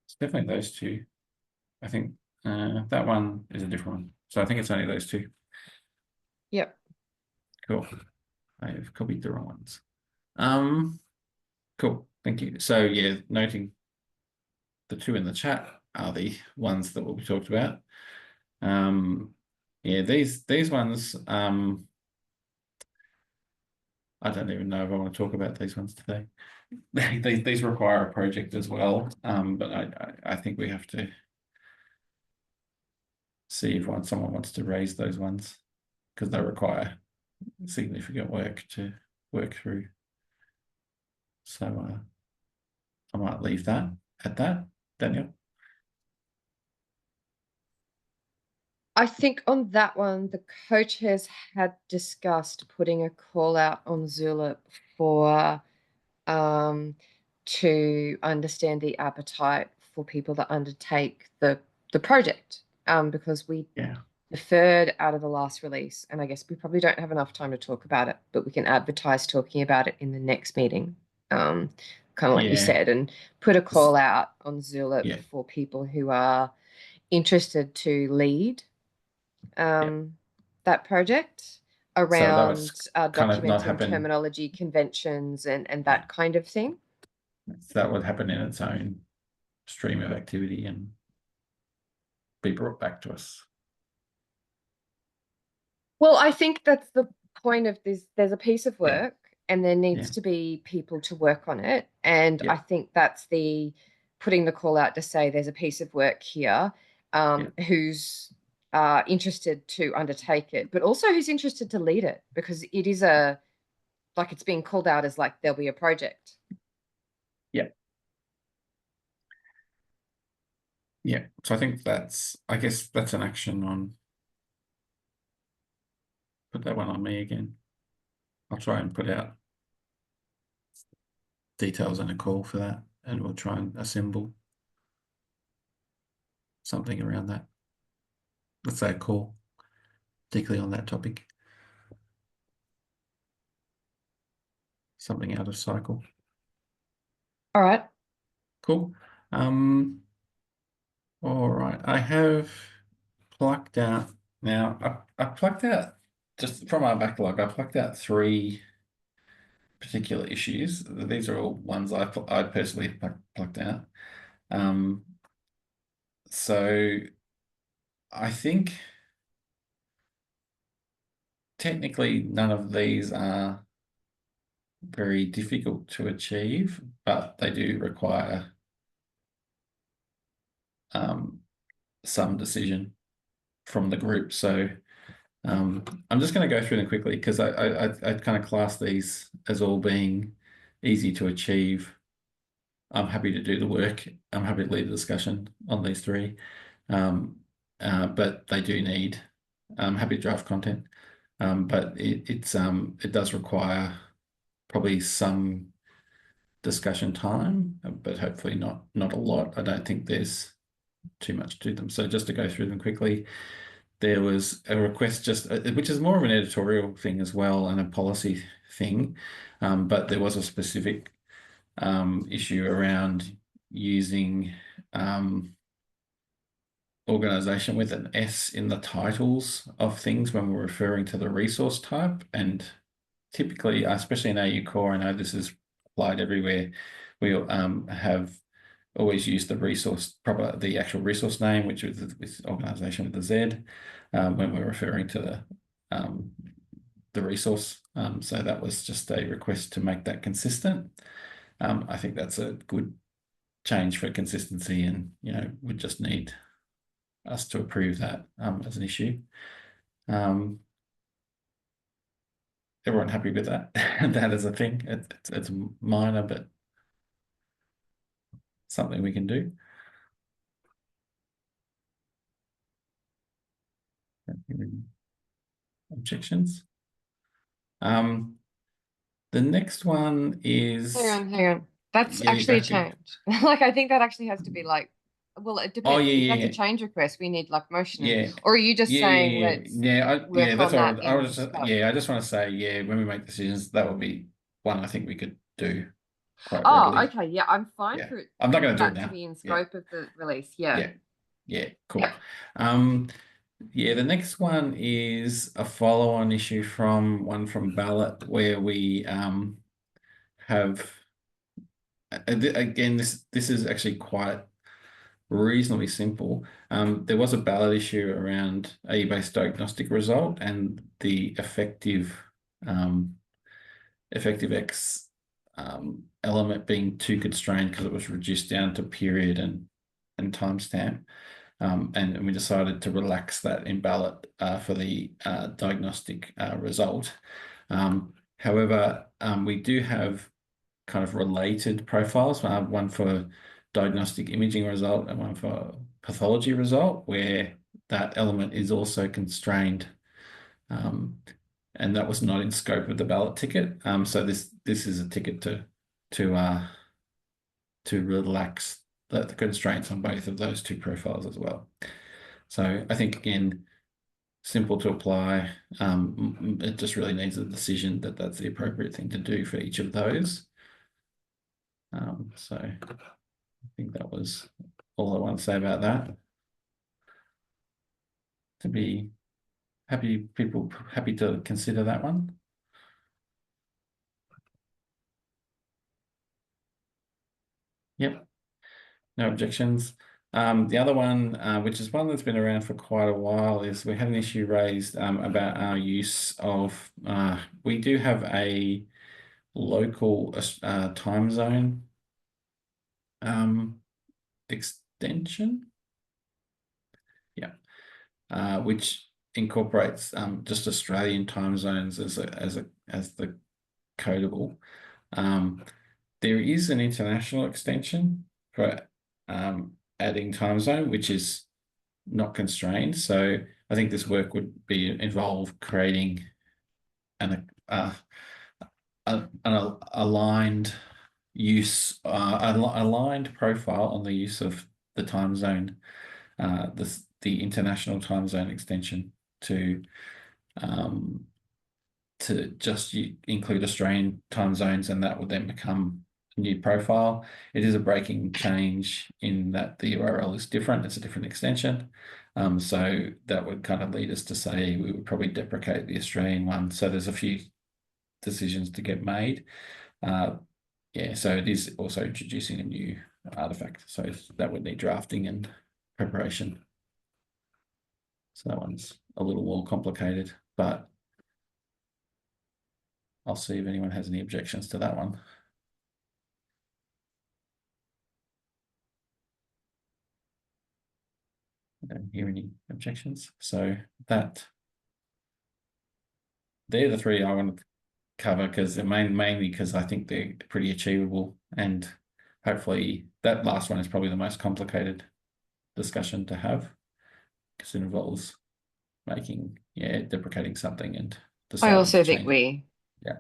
It's definitely those two. I think that one is a different one. So I think it's only those two. Yep. Cool. I've copied the wrong ones. Cool. Thank you. So yeah, noting the two in the chat are the ones that will be talked about. Yeah, these ones, I don't even know if I want to talk about these ones today. These require a project as well. But I think we have to see if someone wants to raise those ones because they require significant work to work through. So I might leave that at that, Daniel. I think on that one, the co-chairs had discussed putting a call out on Zulip for to understand the appetite for people that undertake the project. Because we deferred out of the last release, and I guess we probably don't have enough time to talk about it, but we can advertise talking about it in the next meeting. Kind of like you said, and put a call out on Zulip for people who are interested to lead that project around documenting terminology, conventions, and that kind of thing. So that would happen in its own stream of activity and be brought back to us. Well, I think that's the point of this. There's a piece of work and there needs to be people to work on it. And I think that's the putting the call out to say there's a piece of work here who's interested to undertake it, but also who's interested to lead it, because it is like it's being called out as like there'll be a project. Yeah, so I think I guess that's an action on, put that one on me again. I'll try and put out details and a call for that, and we'll try and assemble something around that. Let's say a call, particularly on that topic. Something out of cycle. All right. Cool. All right, I have plucked out now. I plucked out just from our backlog. I plucked out 3 particular issues. These are all ones I personally plucked out. So I think technically none of these are very difficult to achieve, but they do require some decision from the group. So I'm just going to go through them quickly because I kind of class these as all being easy to achieve. I'm happy to do the work. I'm happy to lead the discussion on these 3, but they do need. I'm happy to draft content, but it does require probably some discussion time, but hopefully not a lot. I don't think there's too much to them. So just to go through them quickly, there was a request which is more of an editorial thing as well and a policy thing, but there was a specific issue around using organization with an S in the titles of things when we're referring to the resource type. And typically, especially in AU Core, I know this is applied everywhere. We have always used the actual resource name, which was this organisation with a Z, when we're referring to the resource. So that was just a request to make that consistent. I think that's a good change for consistency, and we just need us to approve that as an issue. Everyone happy with that? That is a thing. It's minor, but something we can do. Objections? The next one is. Hang on. That's Yeah, actually a back change. Like, I think that actually has to be like, well, it depends. Oh, yeah, If that's yeah. a change request, we need like motion. Yeah. Or are you just saying let's work that's on all. that I in was just, scope? I just want to say, when we make decisions, that would be one I think we could do quite Oh, readily. okay. Yeah, I'm fine Yeah. for it. I'm not going to do it That now. to be in Yeah. scope of the release. Yeah. Yeah, cool. Yeah. The next one is a follow-on issue from ballot, where we have again, this is actually quite reasonably simple. There was a ballot issue around AE-based diagnostic result and the effective X element being too constrained because it was reduced down to period and timestamp. And we decided to relax that in ballot for the diagnostic result. However, we do have kind of related profiles, one for diagnostic imaging result and one for pathology result, where that element is also constrained. And that was not in scope of the ballot ticket. So this is a ticket to relax the constraints on both of those two profiles as well. So I think, again, simple to apply. It just really needs a decision that that's the appropriate thing to do for each of those. So I think that was all I want to say about that. To be happy to consider that one. Yep, no objections. The other one, which is one that's been around for quite a while, is we had an issue raised about our use of, we do have a local time zone extension. Yeah, which incorporates just Australian time zones as the codable. There is an international extension for adding time zone, which is not constrained. So I think this work would involve creating an aligned use, aligned profile on the use of the time zone, the international time zone extension to just include Australian time zones, and that would then become a new profile. It is a breaking change in that the URL is different. It's a different extension. So that would kind of lead us to say we would probably deprecate the Australian one. So there's a few decisions to get made. Yeah, so it is also introducing a new artifact. So that would need drafting and preparation. So that one's a little more complicated, but I'll see if anyone has any objections to that one. I don't hear any objections. So they're the three I want to cover, because they're mainly because I think they're pretty achievable, and hopefully that last one is probably the most complicated discussion to have, because it involves deprecating something and I also think change we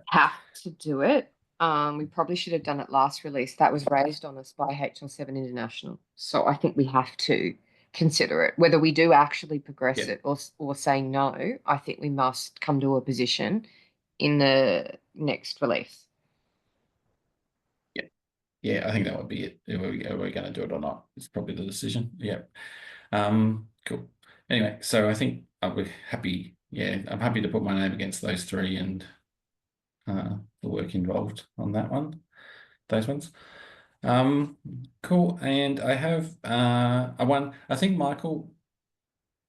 have to do it. We probably should have done it last release. That was raised on us by HL7 International. So I think we have to consider it. Whether we do actually progress it or say no, I think we must come to a position in the next release. Yeah, I think that would be it. Are we going to do it or not? It's probably the decision. Yeah. Cool. Anyway, so I think I'll be happy. Yeah, I'm happy to put my name against those three and the work involved on that one. those ones. Cool. And I have a one. I think Michael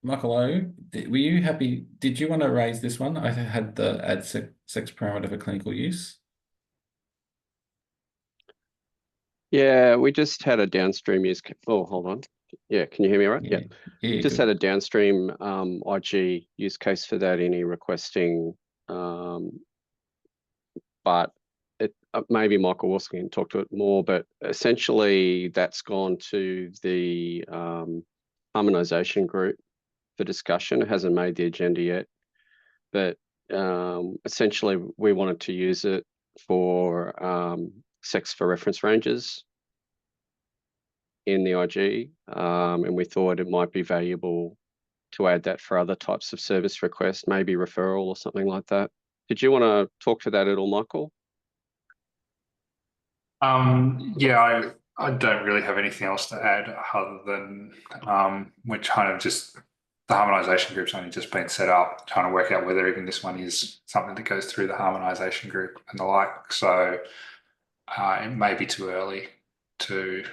O, were you happy? Did you want to raise this one? I had the add sex parameter for clinical use. Yeah, we just had a downstream use. Oh, hold on. Yeah, can you hear me all right? Yeah. Yeah, Just good. had a downstream IG use case for that in e-requesting, but it maybe Michael Wilson can talk to it more, but essentially that's gone to the harmonization group for discussion. It hasn't made the agenda yet, but essentially we wanted to use it for sex for reference ranges in the IG, and we thought it might be valuable to add that for other types of service requests, maybe referral or something like that. Did you want to talk to that at all, Michael? Yeah, I don't really have anything else to add other than which kind of just the harmonization group's only just been set up, trying to work out whether even this one is something that goes through the harmonization group and the like. So it may be too early to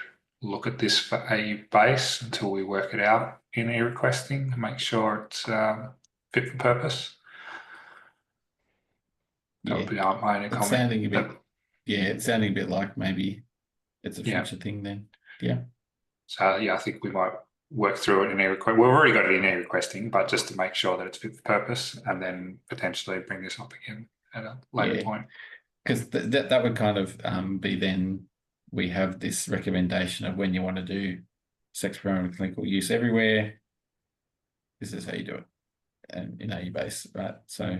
look at this for AU base until we work it out in e-requesting and make sure it's fit for purpose. That would be my only It's comment. sounding a bit, it's sounding a bit like maybe it's a Yeah. future thing then. Yeah. So yeah, I think we might work through it in e-request. We've already got it in e-requesting, but just to make sure that it's fit for purpose, and then potentially bring this up again at a later point. Because that would kind of be then we have this recommendation of when you want to do sex parameter clinical use everywhere. This is how you do it, and in AU base, right? So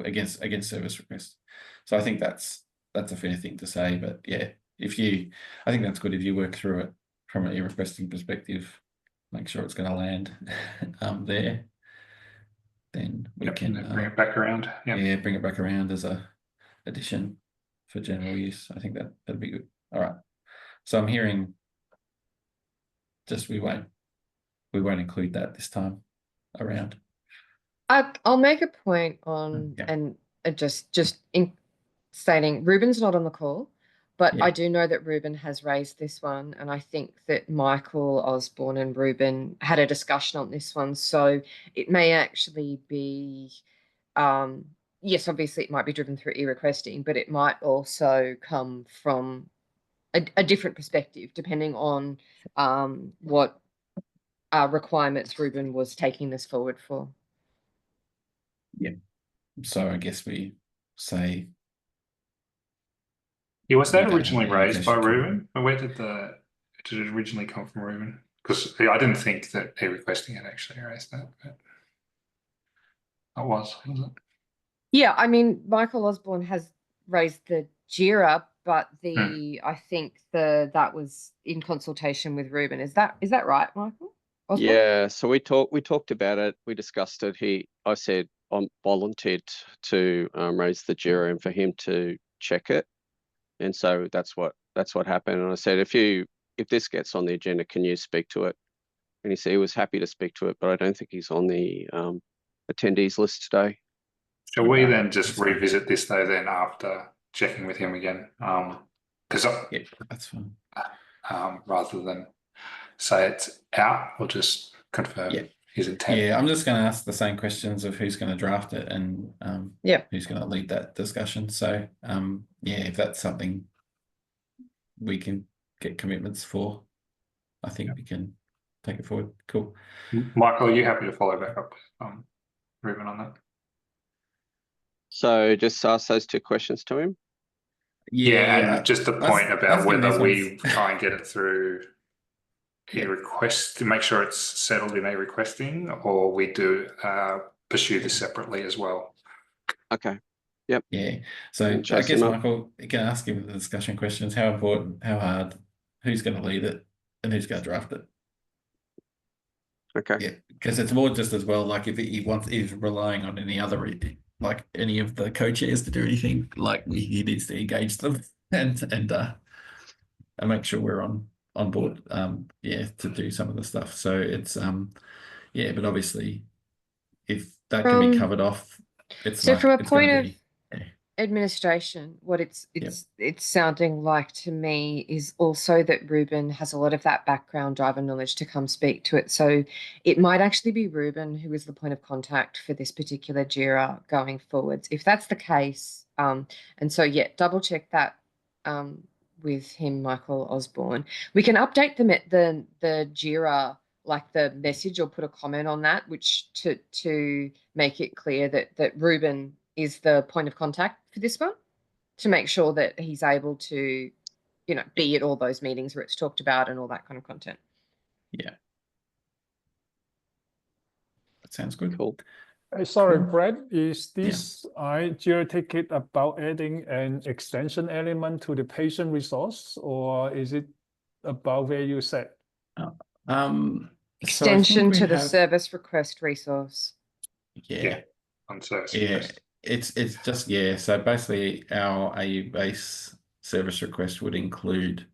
against service request. So I think that's a fair thing to say. But yeah, I think that's good if you work through it from an e-requesting perspective, make sure it's going to land there. Then we can then bring it back around. Yeah, bring it back around as a addition for general use. I think that'd be good. All right. So I'm hearing just we won't include that this time around. I'll make a point on and just in stating Ruben's not on the call, but I do know that Ruben has raised this one, and I think that Michael Osborne and Ruben had a discussion on this one. So it may actually be yes, obviously it might be driven through e-requesting, but it might also come from a different perspective, depending on what requirements Ruben was taking this forward for. Yeah. So I guess we say. Yeah, was that originally raised by Ruben? Or where did it originally come from, Ruben? Because I didn't think that e-requesting had actually raised that. But it was it? Yeah, I mean, Michael Osborne has raised the JIRA, but I think that was in consultation with Ruben. Is that right, Michael Osborne? Yeah, so we talked about it. We discussed it. I said I volunteered to raise the JIRA and for him to check it, and so that's what happened. And I said, if this gets on the agenda, can you speak to it? And he said he was happy to speak to it, but I don't think he's on the attendees list today. Shall we then just revisit this though? Then after checking with him again, because that's fine. Rather than say it's out, we'll just confirm his intent. Yeah, I'm just going to ask the same questions of who's going to draft it and who's going to lead that discussion. So if that's something we can get commitments for, I think we can take it forward. Cool. Michael, are you happy to follow back up Ruben on that? So just ask those two questions to him. Yeah, and just the point about whether we try and get it through e-request to make sure it's settled in e-requesting, or we do pursue this separately as well. Okay. Yep. Yeah. So I guess Michael, you can ask him the discussion questions. How important? How hard? Who's going to lead it? And who's going to draft it? Okay. Yeah, because it's more just as well. Like if he's relying on any other, like any of the co-chairs to do anything, like he needs to engage them and make sure we're on board. To do some of the stuff. So it's but obviously if that can be covered off, it's so like, from a it's point of administration, what it's sounding like to me is also that Ruben has a lot of that background driver knowledge to come speak to it. So it might actually be Ruben who is the point of contact for this particular JIRA going forwards. If that's the case, and so yeah, double check that with him, Michael Osborne. We can update the JIRA, like the message, or put a comment on that, which to make it clear that Ruben is the point of contact for this one, to make sure that he's able to, be at all those meetings where it's talked about and all that kind of content. Yeah. That sounds good. Cool. Sorry, Cool. Brad, is this JIRA ticket about adding an extension element to the patient resource, or is it about where you said? Extension to the service request resource. Yeah. On service Yeah. request. It's just, yeah. So basically our AU base service request would include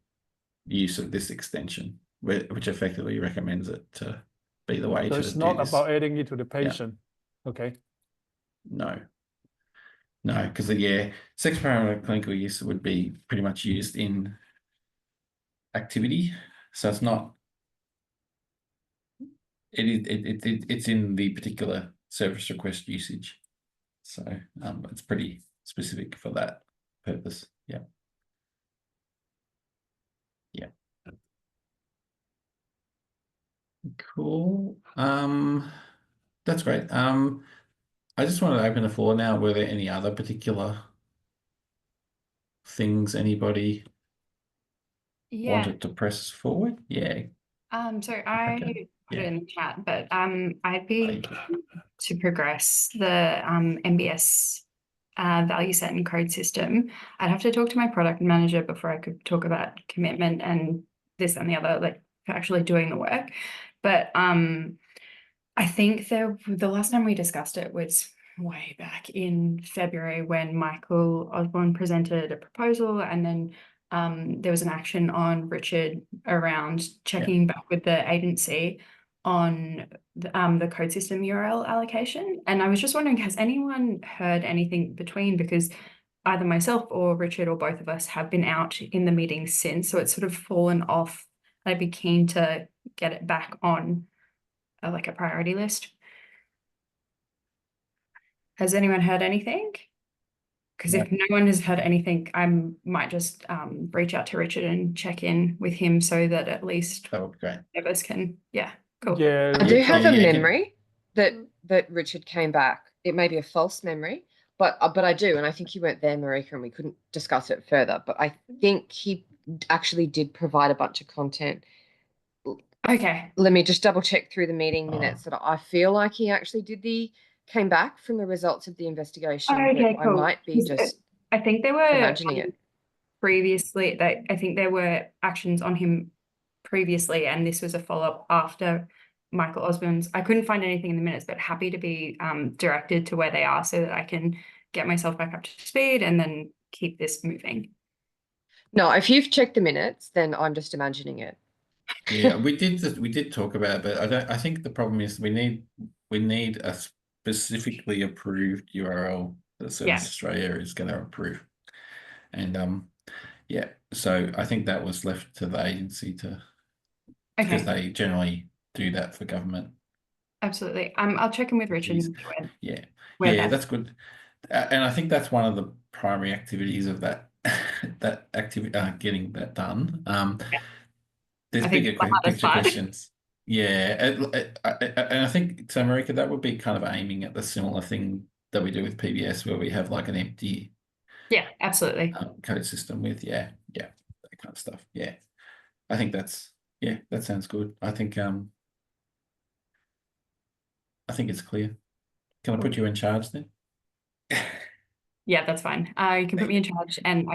use of this extension, which effectively recommends it to be the way So to it's do not this. about adding it to the patient. Okay. No, because sex parameter clinical use would be pretty much used in activity. So it's not, it's in the particular service request usage. So it's pretty specific for that purpose. Yeah. Yeah. Cool. That's great. I just want to open the floor now. Were there any other particular things anybody wanted to press forward? Yeah. So I Okay. put it Yeah. in the chat, but I'd be Okay. to progress the MBS value set and code system. I'd have to talk to my product manager before I could talk about commitment and this and the other, like actually doing the work. But I think the last time we discussed it was way back in February when Michael Osborne presented a proposal, and then there was an action on Richard around checking back with the agency on the code system URL allocation. And I was just wondering, has anyone heard anything between, because either myself or Richard or both of us have been out in the meeting since, so it's sort of fallen off. I'd be keen to get it back on like a priority list. Has anyone heard anything? Because if no one has heard anything, I might just reach out to Richard and check in with him so that at least That would be great. of us can, cool. Yeah. I do have a yeah. memory that Richard came back. It may be a false memory, but I do, and I think you weren't there, Marika, and we couldn't discuss it further. But I think he actually did provide a bunch of content. Okay. Let me just double check through the meeting minutes that I feel like he actually came back from the results of the investigation. Okay, but cool. I might be just I think there were imagining it. previously, I think there were actions on him previously, and this was a follow-up after Michael Osborne's. I couldn't find anything in the minutes, but happy to be directed to where they are so that I can get myself back up to speed and then keep this moving. No, if you've checked the minutes, then I'm just imagining it. Yeah, we did talk about it, but I think the problem is we need a specifically approved URL that Service Australia is going to approve. And so I think that was left to the agency because they generally do that for government. Absolutely. I'll check in with Richard. That's good. And I think that's one of the primary activities of that activity, getting that done. There's bigger picture questions. Yeah, and I think, so Marika, that would be kind of aiming at the similar thing that we do with PBS, where we have like an empty absolutely code system with that kind of stuff. Yeah, I think that sounds good. I think it's clear. Can I put you in charge then? Yeah, that's fine. You can put me in charge, and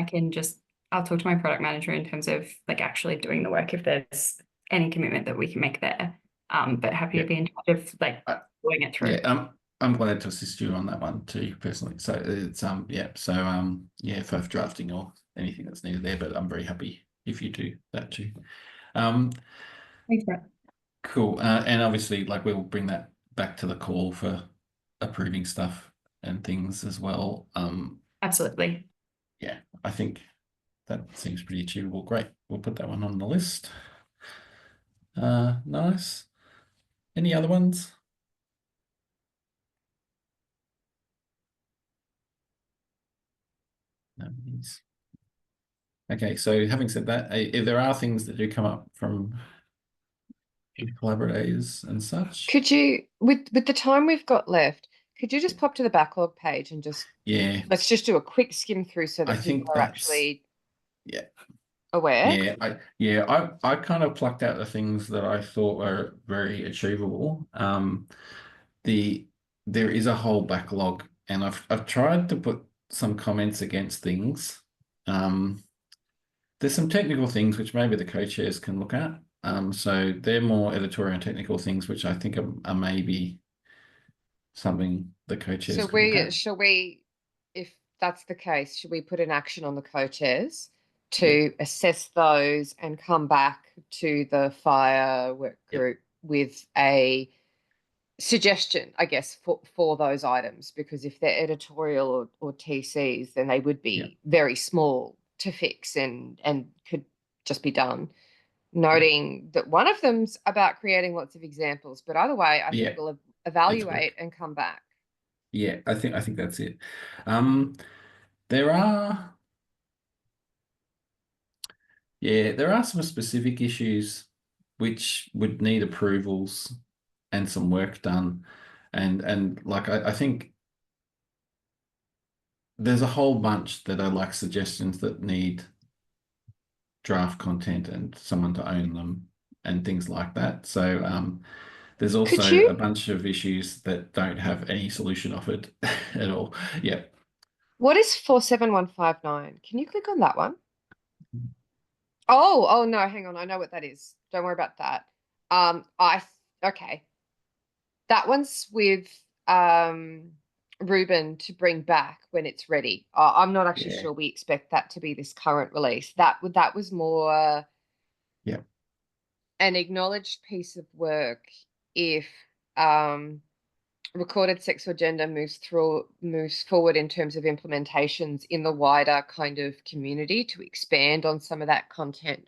I'll talk to my product manager in terms of like actually doing the work if there's any commitment that we can make there. But happy to be in charge of like going it through. Yeah, I'm glad to assist you on that one too, personally. So it's for drafting or anything that's needed there, but I'm very happy if you do that too. Thanks, Brett. Cool. And obviously, like, we'll bring that back to the call for approving stuff and things as well. Absolutely. Yeah, I think that seems pretty achievable. Great. We'll put that one on the list. Nice. Any other ones? Nobody's. Okay, so having said that, if there are things that do come up from collaborators and such. Could you, with the time we've got left, could you just pop to the backlog page and just let's just do a quick skim through so that I think people are actually aware. I kind of plucked out the things that I thought were very achievable. There is a whole backlog, and I've tried to put some comments against things. There's some technical things which maybe the co-chairs can look at. So they're more editorial and technical things, which I think are maybe something the co-chairs So could look at. shall we, if that's the case, should we put an action on the co-chairs to assess those and come back to the FHIR Work Group with a suggestion, I guess, for those items? Because if they're editorial or TCs, then they would be very small to fix and could just be done. Noting that one of them's about creating lots of examples, but either way, I think we'll evaluate and come back. Yeah, I think that's it. There are some specific issues which would need approvals and some work done, and like I think there's a whole bunch that are like suggestions that need draft content and someone to own them and things like that. So there's also a bunch of issues that don't have any solution offered at all. Yeah. What is 47159? Can you click on that one? Oh no, hang on. I know what that is. Don't worry about that. Okay. That one's with Ruben to bring back when it's ready. I'm not actually sure we expect that to be this current release. That was more an acknowledged piece of work if recorded sex or gender moves forward in terms of implementations in the wider kind of community to expand on some of that content.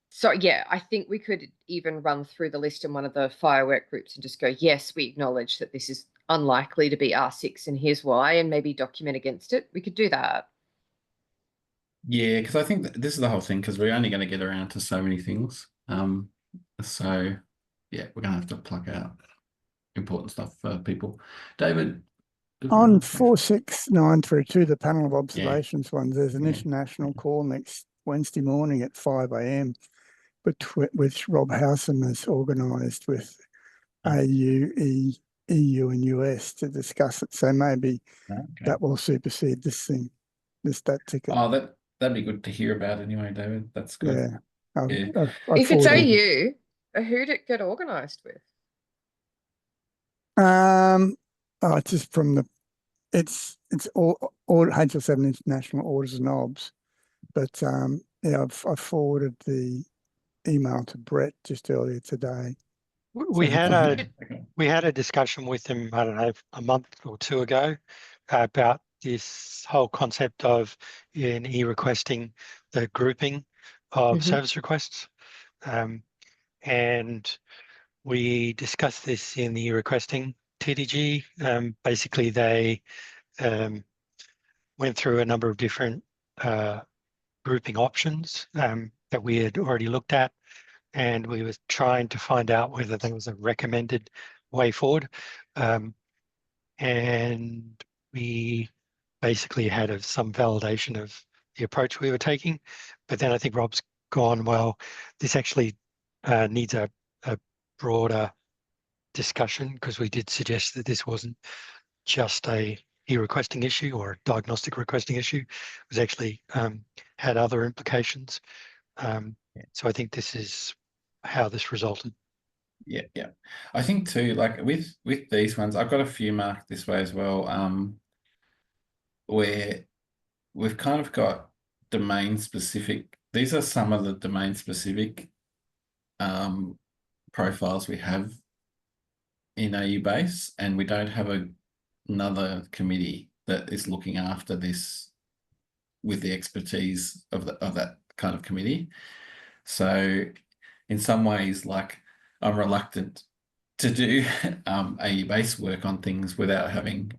So yeah, I think we could even run through the list in one of the FHIR Work Groups and just go, yes, we acknowledge that this is unlikely to be R6 and here's why, and maybe document against it. We could do that. Yeah, because I think this is the whole thing, because we're only going to get around to so many things. So yeah, we're going to have to pluck out important stuff for people. David? On 46932, the panel of observations ones, there's an international call next Wednesday morning at 5 a.m. which Rob Howsam has organised with AU, EU and US to discuss it. So maybe that will supersede this thing, that ticket. Oh, that'd be good to hear about anyway, David. That's good. Yeah. If it's AU, who'd it get organised with? It's just from it's all HL7 International Orders and OBS, but I've forwarded the email to Brett just earlier today. We had a discussion with him, I don't know, a month or two ago about this whole concept of in e-requesting the grouping of service requests. And we discussed this in the e-requesting TDG. Basically, they went through a number of different grouping options that we had already looked at, and we were trying to find out whether there was a recommended way forward. And we basically had some validation of the approach we were taking. But then I think Rob's gone, well, this actually needs a broader discussion, because we did suggest that this wasn't just a e-requesting issue or a diagnostic requesting issue. It was actually had other implications. So I think this is how this resulted. Yeah. I think too, like with these ones, I've got a few marked this way as well, where we've kind of got domain specific. These are some of the domain specific profiles we have in AU base, and we don't have another committee that is looking after this with the expertise of that kind of committee. So in some ways, like, I'm reluctant to do AU-based work on things without having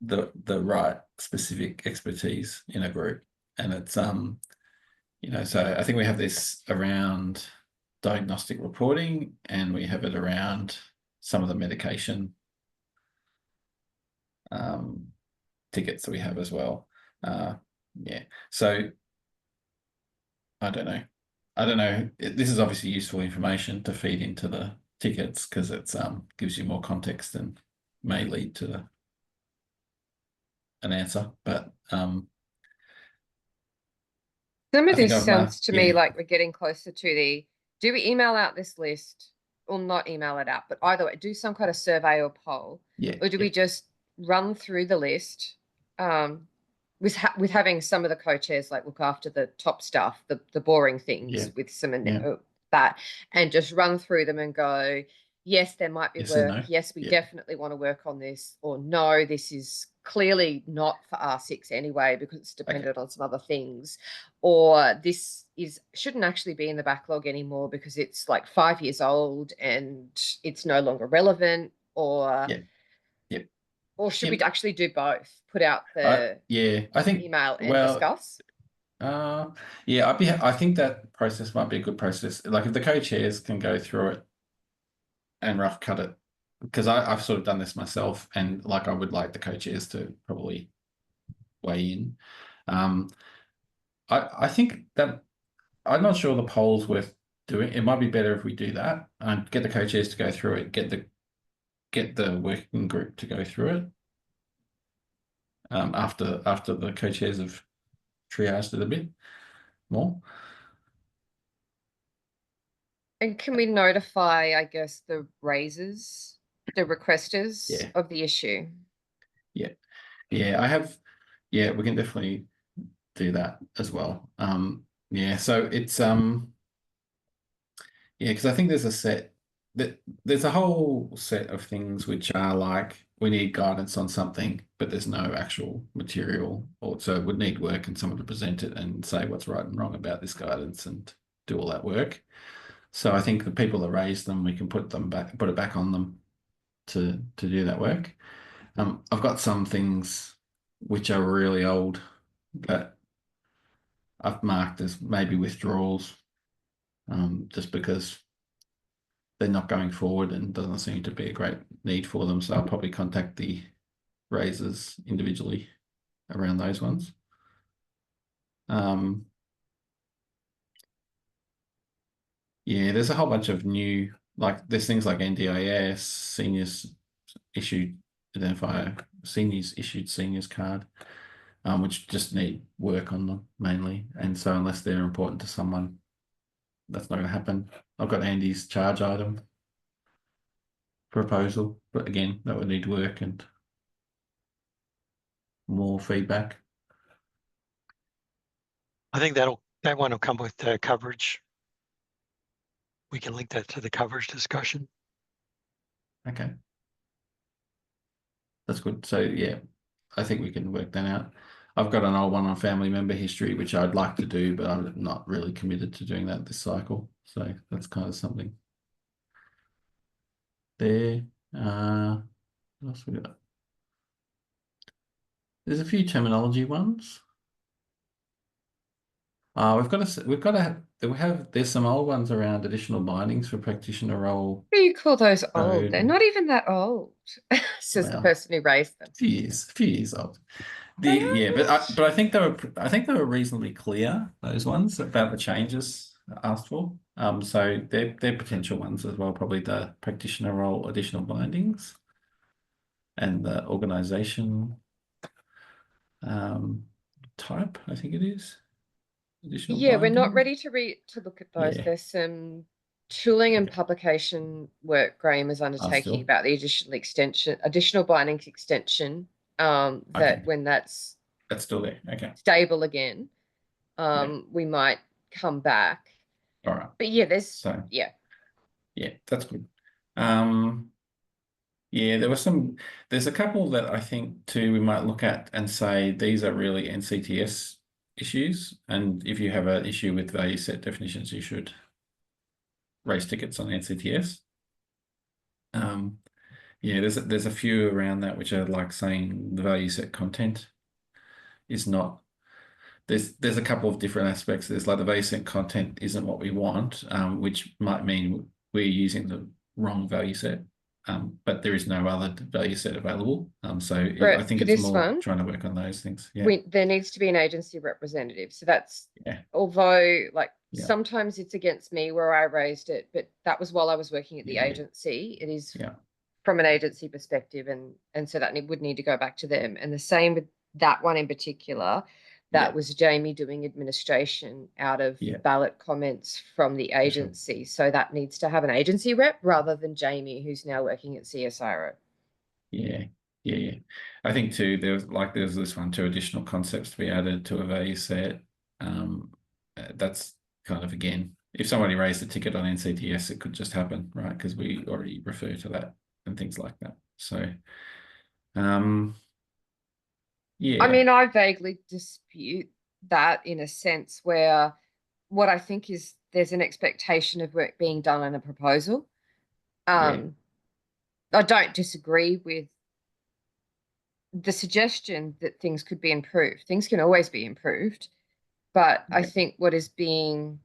the right specific expertise in a group. And it's you know, so I think we have this around diagnostic reporting, and we have it around some of the medication tickets that we have as well. Yeah, so I don't know. This is obviously useful information to feed into the tickets, because it's gives you more context and may lead to an answer. But some I of think this I've sounds to me yeah. like we're getting closer to the, do we email out this list or not email it out? But either way, do some kind of survey or poll, Yeah, or do we just run through the list with having some of the co-chairs like look after the top stuff, the boring things with some that, and just run through them and go, yes, there might be Yes and work. no. Yes, we definitely want to work on this, or no, this is clearly not for R6 anyway because it's dependent on some other things, or this shouldn't actually be in the backlog anymore because it's like 5 years old and it's no longer relevant, or or should we actually do both? Put out the I think email and discuss. I think that process might be a good process. Like, if the co-chairs can go through it and rough cut it, because I've sort of done this myself, and like, I would like the co-chairs to probably weigh in. I think that I'm not sure the poll's worth doing. It might be better if we do that and get the co-chairs to go through it, get the working group to go through it. After the co-chairs have triaged it a bit more. And can we notify, I guess, the raisers, the requesters of the issue? I have. Yeah, we can definitely do that as well. So it's because I think there's a whole set of things which are like, we need guidance on something, but there's no actual material, or so it would need work and someone to present it and say what's right and wrong about this guidance and do all that work. So I think the people that raise them, we can put it back on them to do that work. I've got some things which are really old that I've marked as maybe withdrawals, just because they're not going forward and doesn't seem to be a great need for them. So I'll probably contact the raisers individually around those ones. There's a whole bunch of new, like, there's things like NDIS, seniors issued identifier, seniors issued seniors card, which just need work on them mainly. And so unless they're important to someone, that's not going to happen. I've got Andy's charge item proposal, but again, that would need work and more feedback. I think that one will come with coverage. We can link that to the coverage discussion. Okay. That's good. So yeah, I think we can work that out. I've got an old one on family member history, which I'd like to do, but I'm not really committed to doing that this cycle. So that's kind of something there. What else we got? There's a few terminology ones. There's some old ones around additional bindings for practitioner role. What do you call those old? They're not even that old, says the person who raised them. A few years old. But I think they were reasonably clear, those ones, about the changes asked for. So they're potential ones as well, probably the practitioner role additional bindings and the organization type, I think it is. Additional we're not binding. ready to look at those. There's some tooling and publication work Graham is undertaking about the additional bindings extension, that when that's still there. Okay. Stable again, we might come back. All right. But yeah, that's good. Yeah, there's a couple that I think too we might look at and say these are really NCTS issues. And if you have an issue with value set definitions, you should raise tickets on NCTS. Yeah, there's a few around that which are like saying the value set content is not. There's a couple of different aspects. There's like the value set content isn't what we want, which might mean we're using the wrong value set. But there is no other value set available. So I think for it's this more one, trying to work on those things. Yeah. there needs to be an agency representative. So that's, Yeah. although like Yeah. sometimes it's against me where I raised it, but that was while I was working at the Yeah. agency. It is Yeah. from an agency perspective, and so that would need to go back to them. And the same with that one in particular. That Yeah. was Jamie doing administration out of Yeah. ballot comments from the sure. agency. So that needs to have an agency rep rather than Jamie, who's now working at CSIRO. Yeah. Yeah. I think too, there's this one, 2 additional concepts to be added to a value set. That's kind of, again, if somebody raised a ticket on NCTS, it could just happen, right? Because we already refer to that and things like that. So, yeah. I mean, I vaguely dispute that in a sense where what I think is there's an expectation of work being done in a proposal. I don't disagree with the suggestion that things could be improved. Things can always be improved, but I think what is being,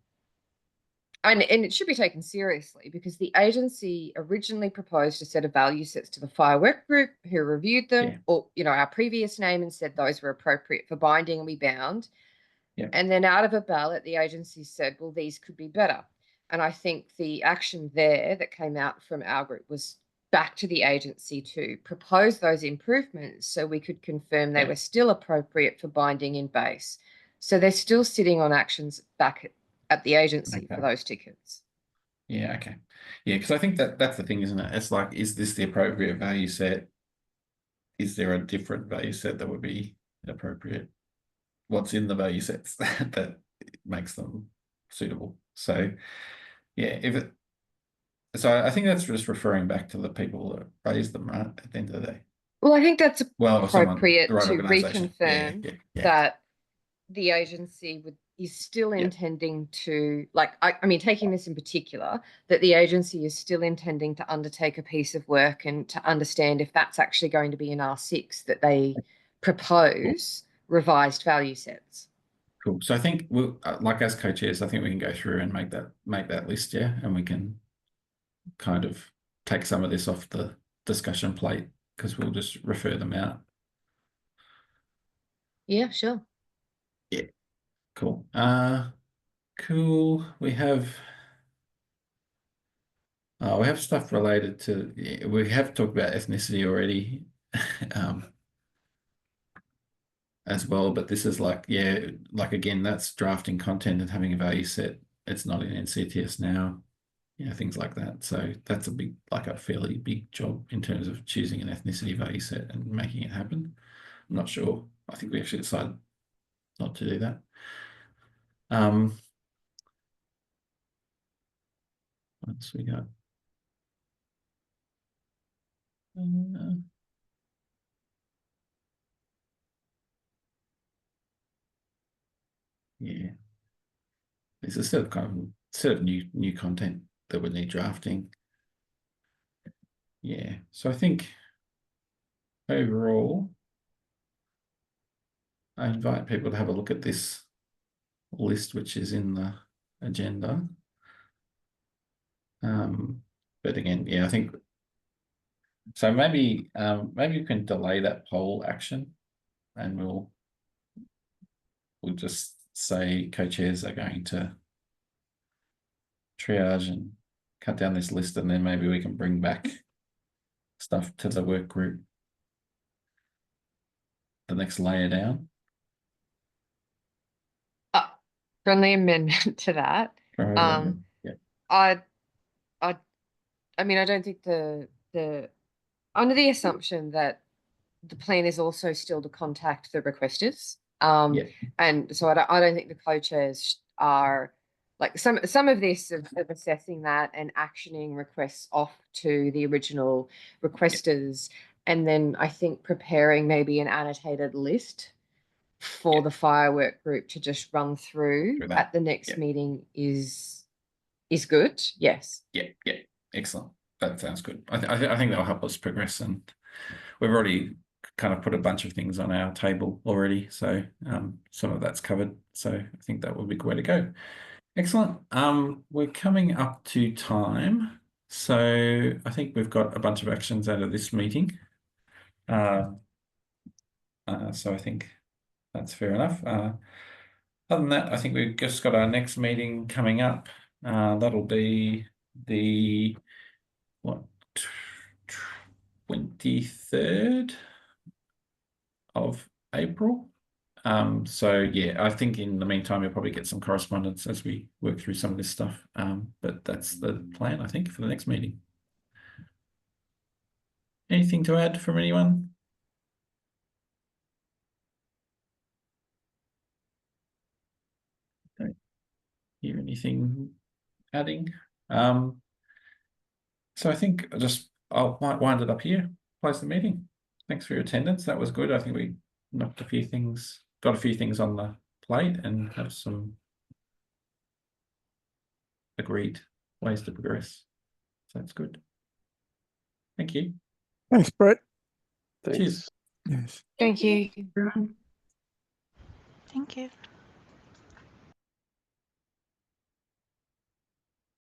and it should be taken seriously because the agency originally proposed a set of value sets to the FHIR Work Group, who reviewed them, or our previous name, and said those were appropriate for binding and we bound. And then out of a ballot, the agency said, well, these could be better. And I think the action there that came out from our group was back to the agency to propose those improvements so we could confirm they were still appropriate for binding in base. So they're still sitting on actions back at the agency for those tickets. Yeah, okay. Yeah, because I think that's the thing, isn't it? It's like, is this the appropriate value set? Is there a different value set that would be appropriate? What's in the value sets that makes them suitable? So, yeah, so I think that's just referring back to the people that raised them, right? At the end of the day. Well, I think that's appropriate the right to organisation. reconfirm that the agency is still intending to, like, I mean, taking this in particular, that the agency is still intending to undertake a piece of work and to understand if that's actually going to be in R6 that they propose revised value sets. Cool. So I think we'll, like as co-chairs, I think we can go through and make that list, and we can kind of take some of this off the discussion plate because we'll just refer them out. Yeah, sure. Yeah. Cool. Cool. We have stuff related to, we have talked about ethnicity already, as well, but this is like, like again, that's drafting content and having a value set. It's not in NCTS now, things like that. So that's a fairly big job in terms of choosing an ethnicity value set and making it happen. I'm not sure. I think we actually decided not to do that. Once we got. Yeah. There's a set of new content that would need drafting. Yeah. So I think overall, I invite people to have a look at this list, which is in the agenda. But again, I think so. Maybe you can delay that poll action, and we'll just say co-chairs are going to triage and cut down this list, and then maybe we can bring back stuff to the work group the next layer down. Friendly amendment to that. I mean, I don't think under the assumption that the plan is also still to contact the requesters. And so I don't think the co-chairs are like some of this of assessing that and actioning requests off to the original requesters, and then I think preparing maybe an annotated list for the FHIR Work Group to just run through Do that. at the next Yeah. meeting is good. Yes. Yeah, excellent. That sounds good. I think that'll help us progress, and we've already kind of put a bunch of things on our table already, so some of that's covered. So I think that would be a good way to go. Excellent. We're coming up to time, so I think we've got a bunch of actions out of this meeting. So I think that's fair enough. Other than that, I think we've just got our next meeting coming up. That'll be the 23rd of April. So yeah, I think in the meantime, you'll probably get some correspondence as we work through some of this stuff. But that's the plan, I think, for the next meeting. Anything to add from anyone? Don't hear anything adding. So I think I'll wind it up here, close the meeting. Thanks for your attendance. That was good. I think we knocked got a few things on the plate and have some agreed ways to progress. So that's good. Thank you. Thanks, Brett. Thanks. Cheers. Yes. Thank you. Everyone. Thank you.